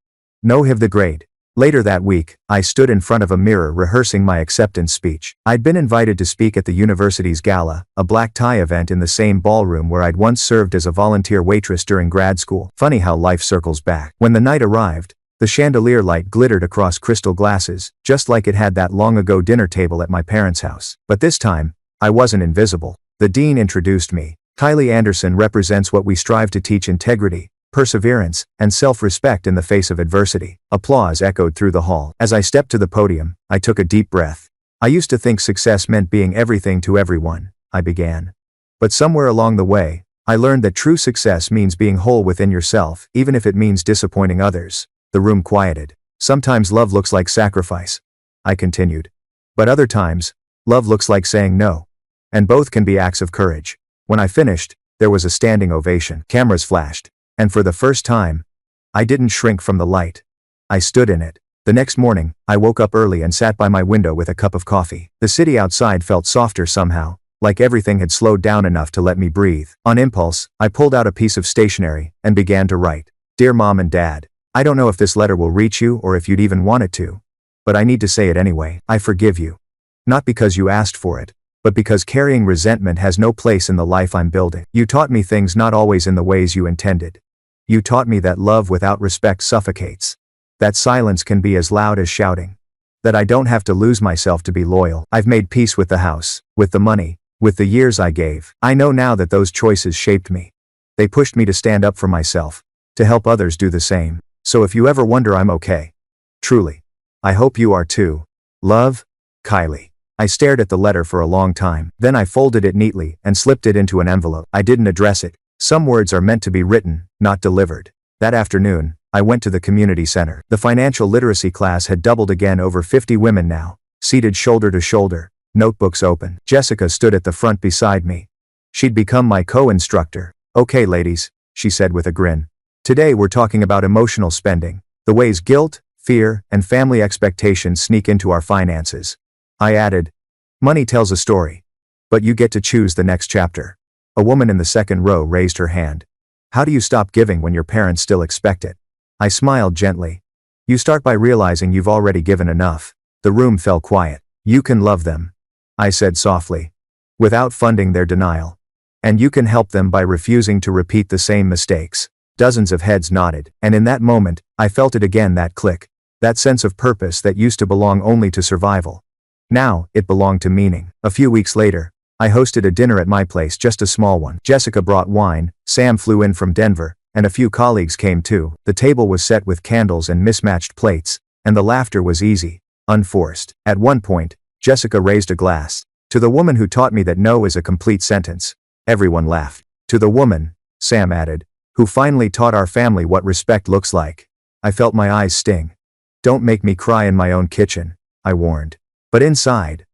No have the grade. Later that week, I stood in front of a mirror rehearsing my acceptance speech. I'd been invited to speak at the university's gala, a black tie event in the same ballroom where I'd once served as a volunteer waitress during grad school. Funny how life circles back. When the night arrived, the chandelier light glittered across crystal glasses, just like it had that long-ago dinner table at my parents' house. But this time, I wasn't invisible. The dean introduced me. Kylie Anderson represents what we strive to teach: integrity, perseverance, and self-respect in the face of adversity. Applause echoed through the hall. As I stepped to the podium, I took a deep breath. I used to think success meant being everything to everyone, I began. But somewhere along the way, I learned that true success means being whole within yourself, even if it means disappointing others. The room quieted. Sometimes love looks like sacrifice, I continued. But other times, love looks like saying no. And both can be acts of courage. When I finished, there was a standing ovation. Cameras flashed. And for the first time, I didn't shrink from the light. I stood in it. The next morning, I woke up early and sat by my window with a cup of coffee. The city outside felt softer somehow, like everything had slowed down enough to let me breathe. On impulse, I pulled out a piece of stationery and began to write. Dear Mom and Dad, I don't know if this letter will reach you or if you'd even want it to. But I need to say it anyway. I forgive you. Not because you asked for it, but because carrying resentment has no place in the life I'm building. You taught me things not always in the ways you intended. You taught me that love without respect suffocates. That silence can be as loud as shouting. That I don't have to lose myself to be loyal. I've made peace with the house, with the money, with the years I gave. I know now that those choices shaped me. They pushed me to stand up for myself, to help others do the same. So if you ever wonder, I'm okay. Truly. I hope you are too. Love, Kylie. I stared at the letter for a long time. Then I folded it neatly and slipped it into an envelope. I didn't address it. Some words are meant to be written, not delivered. That afternoon, I went to the community center. The financial literacy class had doubled again, over 50 women now, seated shoulder to shoulder, notebooks open. Jessica stood at the front beside me. She'd become my co-instructor. Okay, ladies, she said with a grin. Today we're talking about emotional spending, the ways guilt, fear, and family expectations sneak into our finances. I added, money tells a story, but you get to choose the next chapter. A woman in the second row raised her hand. How do you stop giving when your parents still expect it? I smiled gently. You start by realizing you've already given enough. The room fell quiet. You can love them, I said softly, without funding their denial. And you can help them by refusing to repeat the same mistakes. Dozens of heads nodded, and in that moment, I felt it again, that click, that sense of purpose that used to belong only to survival. Now, it belonged to meaning. A few weeks later, I hosted a dinner at my place, just a small one. Jessica brought wine, Sam flew in from Denver, and a few colleagues came too. The table was set with candles and mismatched plates, and the laughter was easy, unforced. At one point, Jessica raised a glass. To the woman who taught me that no is a complete sentence. Everyone laughed. To the woman, Sam added, who finally taught our family what respect looks like. I felt my eyes sting. Don't make me cry in my own kitchen, I warned. But inside,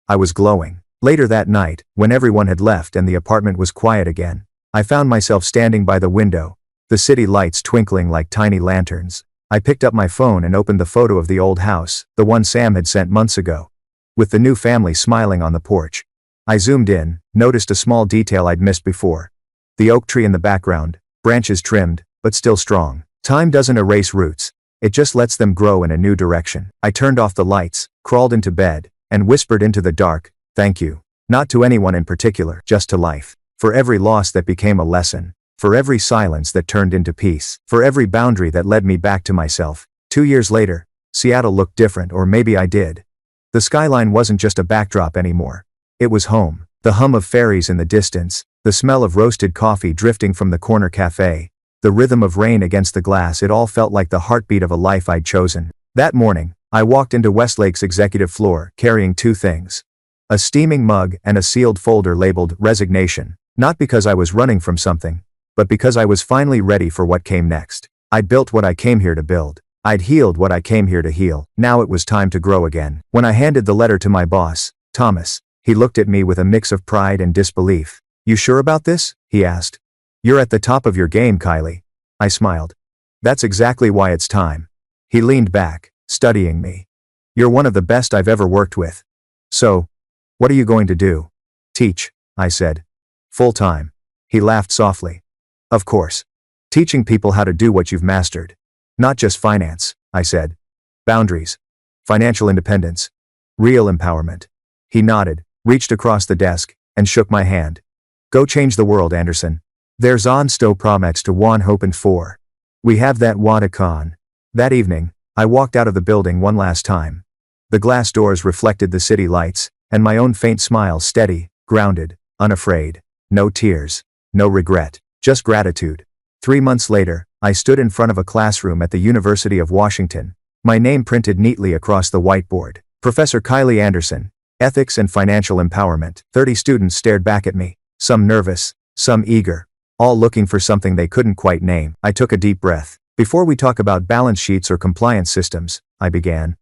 I was glowing. Later that night, when everyone had left and the apartment was quiet again, I found myself standing by the window, the city lights twinkling like tiny lanterns. I picked up my phone and opened the photo of the old house, the one Sam had sent months ago, with the new family smiling on the porch. I zoomed in, noticed a small detail I'd missed before. The oak tree in the background, branches trimmed, but still strong. Time doesn't erase roots. It just lets them grow in a new direction. I turned off the lights, crawled into bed, and whispered into the dark, thank you. Not to anyone in particular, just to life. For every loss that became a lesson. For every silence that turned into peace. For every boundary that led me back to myself. 2 years later, Seattle looked different, or maybe I did. The skyline wasn't just a backdrop anymore. It was home. The hum of ferries in the distance, the smell of roasted coffee drifting from the corner cafe, the rhythm of rain against the glass, it all felt like the heartbeat of a life I'd chosen. That morning, I walked into Westlake's executive floor, carrying two things. A steaming mug and a sealed folder labeled resignation. Not because I was running from something, but because I was finally ready for what came next. I'd built what I came here to build. I'd healed what I came here to heal. Now it was time to grow again. When I handed the letter to my boss, Thomas, he looked at me with a mix of pride and disbelief. You sure about this? He asked. You're at the top of your game, Kylie. I smiled. That's exactly why it's time. He leaned back, studying me. You're one of the best I've ever worked with. So, what are you going to do? Teach, I said. Full time. He laughed softly. Of course. Teaching people how to do what you've mastered. Not just finance, I said. Boundaries. Financial independence. Real empowerment. He nodded, reached across the desk, and shook my hand. Go change the world, Anderson. There's on sto promex to one hope and four. We have that Wadacon. That evening, I walked out of the building one last time. The glass doors reflected the city lights, and my own faint smile steady, grounded, unafraid. No tears. No regret. Just gratitude. 3 months later, I stood in front of a classroom at the University of Washington. My name printed neatly across the whiteboard. Professor Kylie Anderson. Ethics and Financial Empowerment. 30 students stared back at me. Some nervous, some eager. All looking for something they couldn't quite name. I took a deep breath. Before we talk about balance sheets or compliance systems, I began.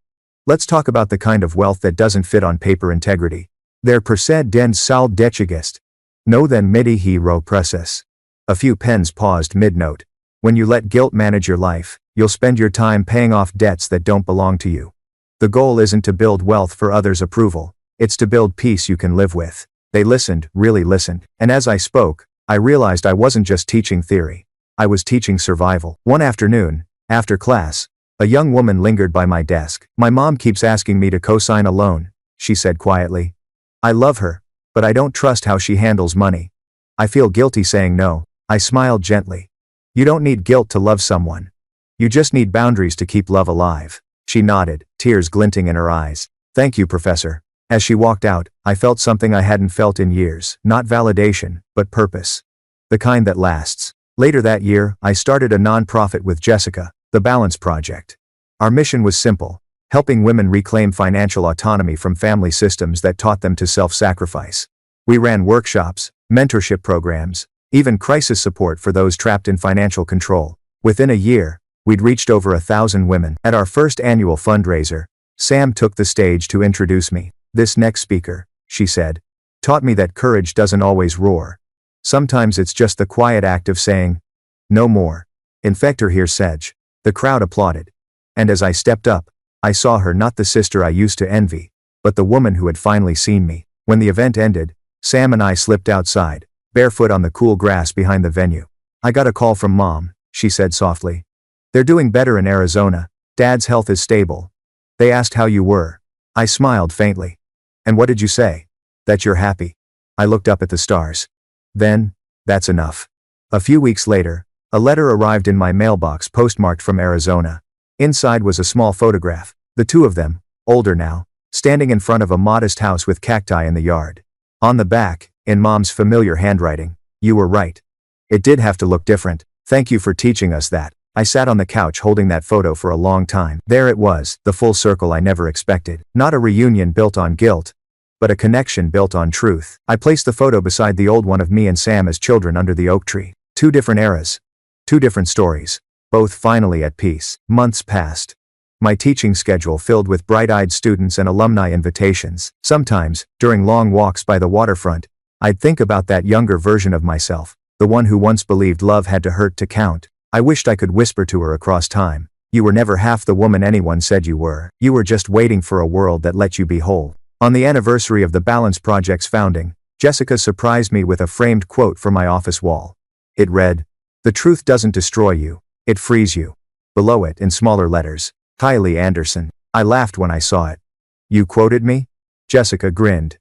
Let's talk about the kind of wealth that doesn't fit on paper: integrity. Der proced den saldechigist. No then midi hero process. A few pens paused mid-note. When you let guilt manage your life, you'll spend your time paying off debts that don't belong to you. The goal isn't to build wealth for others' approval. It's to build peace you can live with. They listened, really listened, and as I spoke, I realized I wasn't just teaching theory. I was teaching survival. One afternoon, after class, a young woman lingered by my desk. "My mom keeps asking me to co-sign a loan," she said quietly. "I love her, but I don't trust how she handles money. I feel guilty saying no." I smiled gently. "You don't need guilt to love someone. You just need boundaries to keep love alive." She nodded, tears glinting in her eyes. "Thank you, Professor." As she walked out, I felt something I hadn't felt in years, not validation, but purpose. The kind that lasts. Later that year, I started a non-profit with Jessica, the Balance Project. Our mission was simple: helping women reclaim financial autonomy from family systems that taught them to self-sacrifice. We ran workshops, mentorship programs, even crisis support for those trapped in financial control. Within a year, we'd reached over 1,000 women. At our first annual fundraiser, Sam took the stage to introduce me. "This next speaker," she said, "taught me that courage doesn't always roar. Sometimes it's just the quiet act of saying, 'No more.'" Infector here Sedge. The crowd applauded. And as I stepped up, I saw her, not the sister I used to envy, but the woman who had finally seen me. When the event ended, Sam and I slipped outside, barefoot on the cool grass behind the venue. "I got a call from Mom," she said softly. "They're doing better in Arizona. Dad's health is stable. They asked how you were." I smiled faintly. "And what did you say?" "That you're happy." I looked up at the stars. "Then, that's enough." A few weeks later, a letter arrived in my mailbox postmarked from Arizona. Inside was a small photograph, the two of them, older now, standing in front of a modest house with cacti in the yard. On the back, in Mom's familiar handwriting, "You were right. It did have to look different. Thank you for teaching us that." I sat on the couch holding that photo for a long time. There it was, the full circle I never expected. Not a reunion built on guilt, but a connection built on truth. I placed the photo beside the old one of me and Sam as children under the oak tree. Two different eras. Two different stories. Both finally at peace. Months passed. My teaching schedule filled with bright-eyed students and alumni invitations. Sometimes, during long walks by the waterfront, I'd think about that younger version of myself, the one who once believed love had to hurt to count. I wished I could whisper to her across time, "You were never half the woman anyone said you were. You were just waiting for a world that let you be whole." On the anniversary of the Balance Project's founding, Jessica surprised me with a framed quote for my office wall. It read, "The truth doesn't destroy you, it frees you." Below it, in smaller letters, Kylie Anderson. I laughed when I saw it. "You quoted me?" Jessica grinned.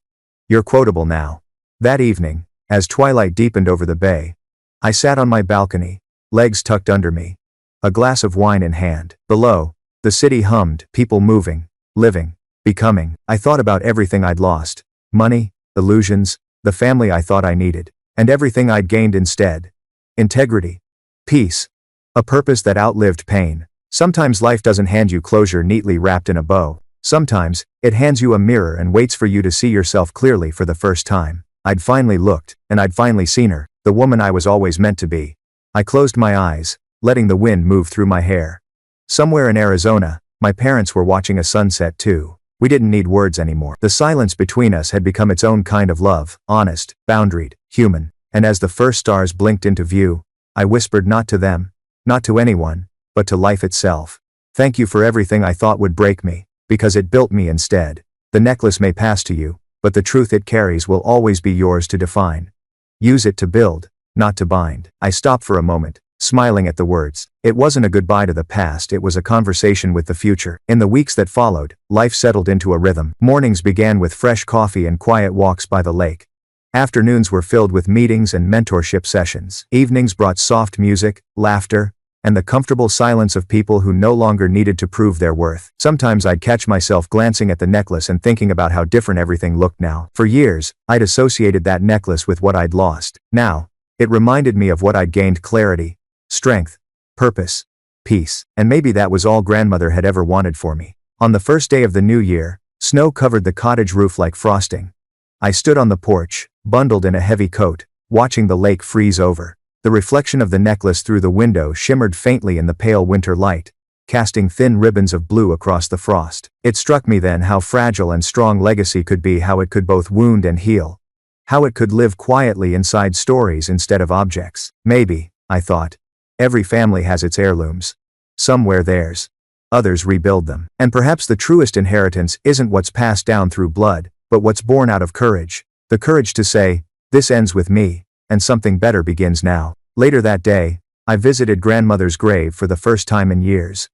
"You're quotable now." That evening, as twilight deepened over the bay, I sat on my balcony, legs tucked under me, a glass of wine in hand. Below, the city hummed, people moving, living, becoming. I thought about everything I'd lost: money, illusions, the family I thought I needed, and everything I'd gained instead: integrity, peace, a purpose that outlived pain. Sometimes life doesn't hand you closure neatly wrapped in a bow. Sometimes, it hands you a mirror and waits for you to see yourself clearly for the first time. I'd finally looked, and I'd finally seen her, the woman I was always meant to be. I closed my eyes, letting the wind move through my hair. Somewhere in Arizona, my parents were watching a sunset too. We didn't need words anymore. The silence between us had become its own kind of love, honest, boundaried, human. And as the first stars blinked into view, I whispered not to them, not to anyone, but to life itself. "Thank you for everything I thought would break me, because it built me instead. The necklace may pass to you, but the truth it carries will always be yours to define. Use it to build, not to bind." I stopped for a moment, smiling at the words. It wasn't a goodbye to the past, it was a conversation with the future. In the weeks that followed, life settled into a rhythm. Mornings began with fresh coffee and quiet walks by the lake. Afternoons were filled with meetings and mentorship sessions. Evenings brought soft music, laughter, and the comfortable silence of people who no longer needed to prove their worth. Sometimes I'd catch myself glancing at the necklace and thinking about how different everything looked now. For years, I'd associated that necklace with what I'd lost. Now, it reminded me of what I'd gained: clarity, strength, purpose, peace. And maybe that was all grandmother had ever wanted for me. On the first day of the new year, snow covered the cottage roof like frosting. I stood on the porch, bundled in a heavy coat, watching the lake freeze over. The reflection of the necklace through the window shimmered faintly in the pale winter light, casting thin ribbons of blue across the frost. It struck me then how fragile and strong legacy could be, how it could both wound and heal. How it could live quietly inside stories instead of objects. Maybe, I thought, every family has its heirlooms. Some wear theirs. Others rebuild them. And perhaps the truest inheritance isn't what's passed down through blood, but what's born out of courage. The courage to say, this ends with me, and something better begins now. Later that day, I visited grandmother's grave for the first time in years.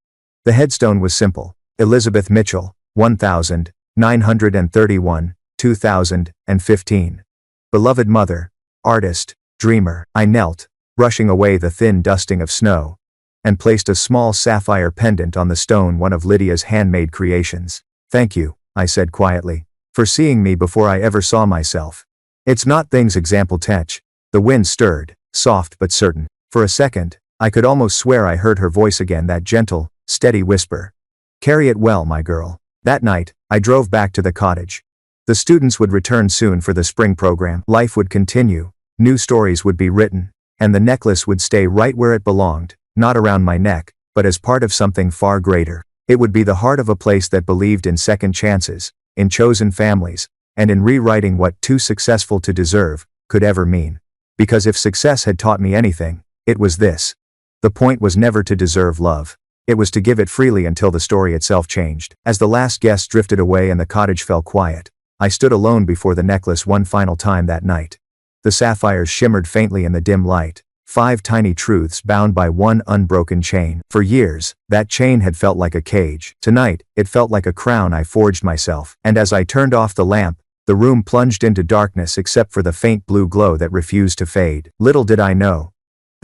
The headstone was simple. Elizabeth Mitchell, 1931, 2015. Beloved mother, artist, dreamer. I knelt, brushing away the thin dusting of snow, and placed a small sapphire pendant on the stone, one of Lydia's handmade creations. Thank you, I said quietly, for seeing me before I ever saw myself. It's not things example tech. The wind stirred, soft but certain. For a second, I could almost swear I heard her voice again, that gentle, steady whisper. Carry it well, my girl. That night, I drove back to the cottage. The students would return soon for the spring program. Life would continue, new stories would be written, and the necklace would stay right where it belonged, not around my neck, but as part of something far greater. It would be the heart of a place that believed in second chances, in chosen families, and in rewriting what too successful to deserve could ever mean. Because if success had taught me anything, it was this. The point was never to deserve love. It was to give it freely until the story itself changed. As the last guest drifted away and the cottage fell quiet, I stood alone before the necklace one final time that night. The sapphires shimmered faintly in the dim light, 5 tiny truths bound by one unbroken chain. For years, that chain had felt like a cage. Tonight, it felt like a crown I forged myself. And as I turned off the lamp, the room plunged into darkness except for the faint blue glow that refused to fade. Little did I know,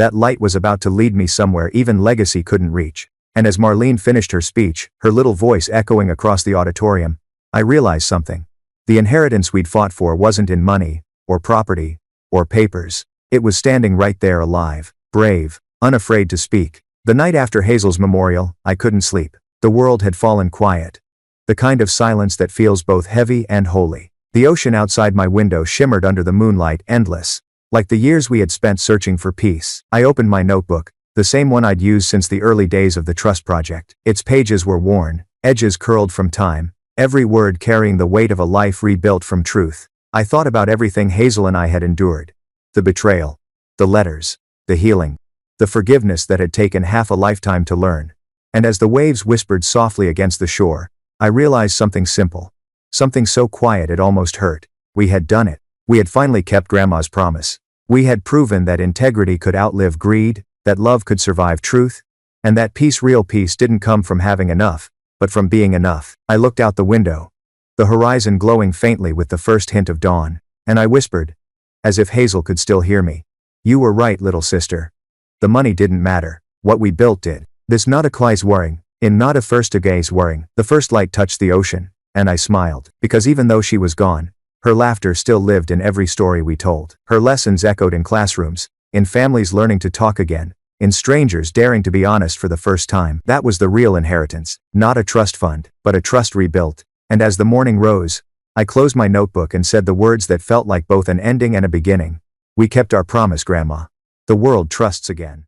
that light was about to lead me somewhere even legacy couldn't reach. And as Marlene finished her speech, her little voice echoing across the auditorium, I realized something. The inheritance we'd fought for wasn't in money, or property, or papers. It was standing right there, alive, brave, unafraid to speak. The night after Hazel's memorial, I couldn't sleep. The world had fallen quiet. The kind of silence that feels both heavy and holy. The ocean outside my window shimmered under the moonlight, endless, like the years we had spent searching for peace. I opened my notebook, the same one I'd used since the early days of the Trust Project. Its pages were worn, edges curled from time, every word carrying the weight of a life rebuilt from truth. I thought about everything Hazel and I had endured. The betrayal, the letters, the healing, the forgiveness that had taken half a lifetime to learn. And as the waves whispered softly against the shore, I realized something simple. Something so quiet it almost hurt. We had done it. We had finally kept Grandma's promise. We had proven that integrity could outlive greed, that love could survive truth, and that peace, real peace, didn't come from having enough, but from being enough. I looked out the window, the horizon glowing faintly with the first hint of dawn, and I whispered, as if Hazel could still hear me. You were right, little sister. The money didn't matter. What we built did. This not a Klei's worrying, in not a first a gaze worrying. The first light touched the ocean, and I smiled, because even though she was gone, her laughter still lived in every story we told. Her lessons echoed in classrooms, in families learning to talk again, in strangers daring to be honest for the first time. That was the real inheritance, not a trust fund, but a trust rebuilt. And as the morning rose, I closed my notebook and said the words that felt like both an ending and a beginning. We kept our promise, Grandma. The world trusts again.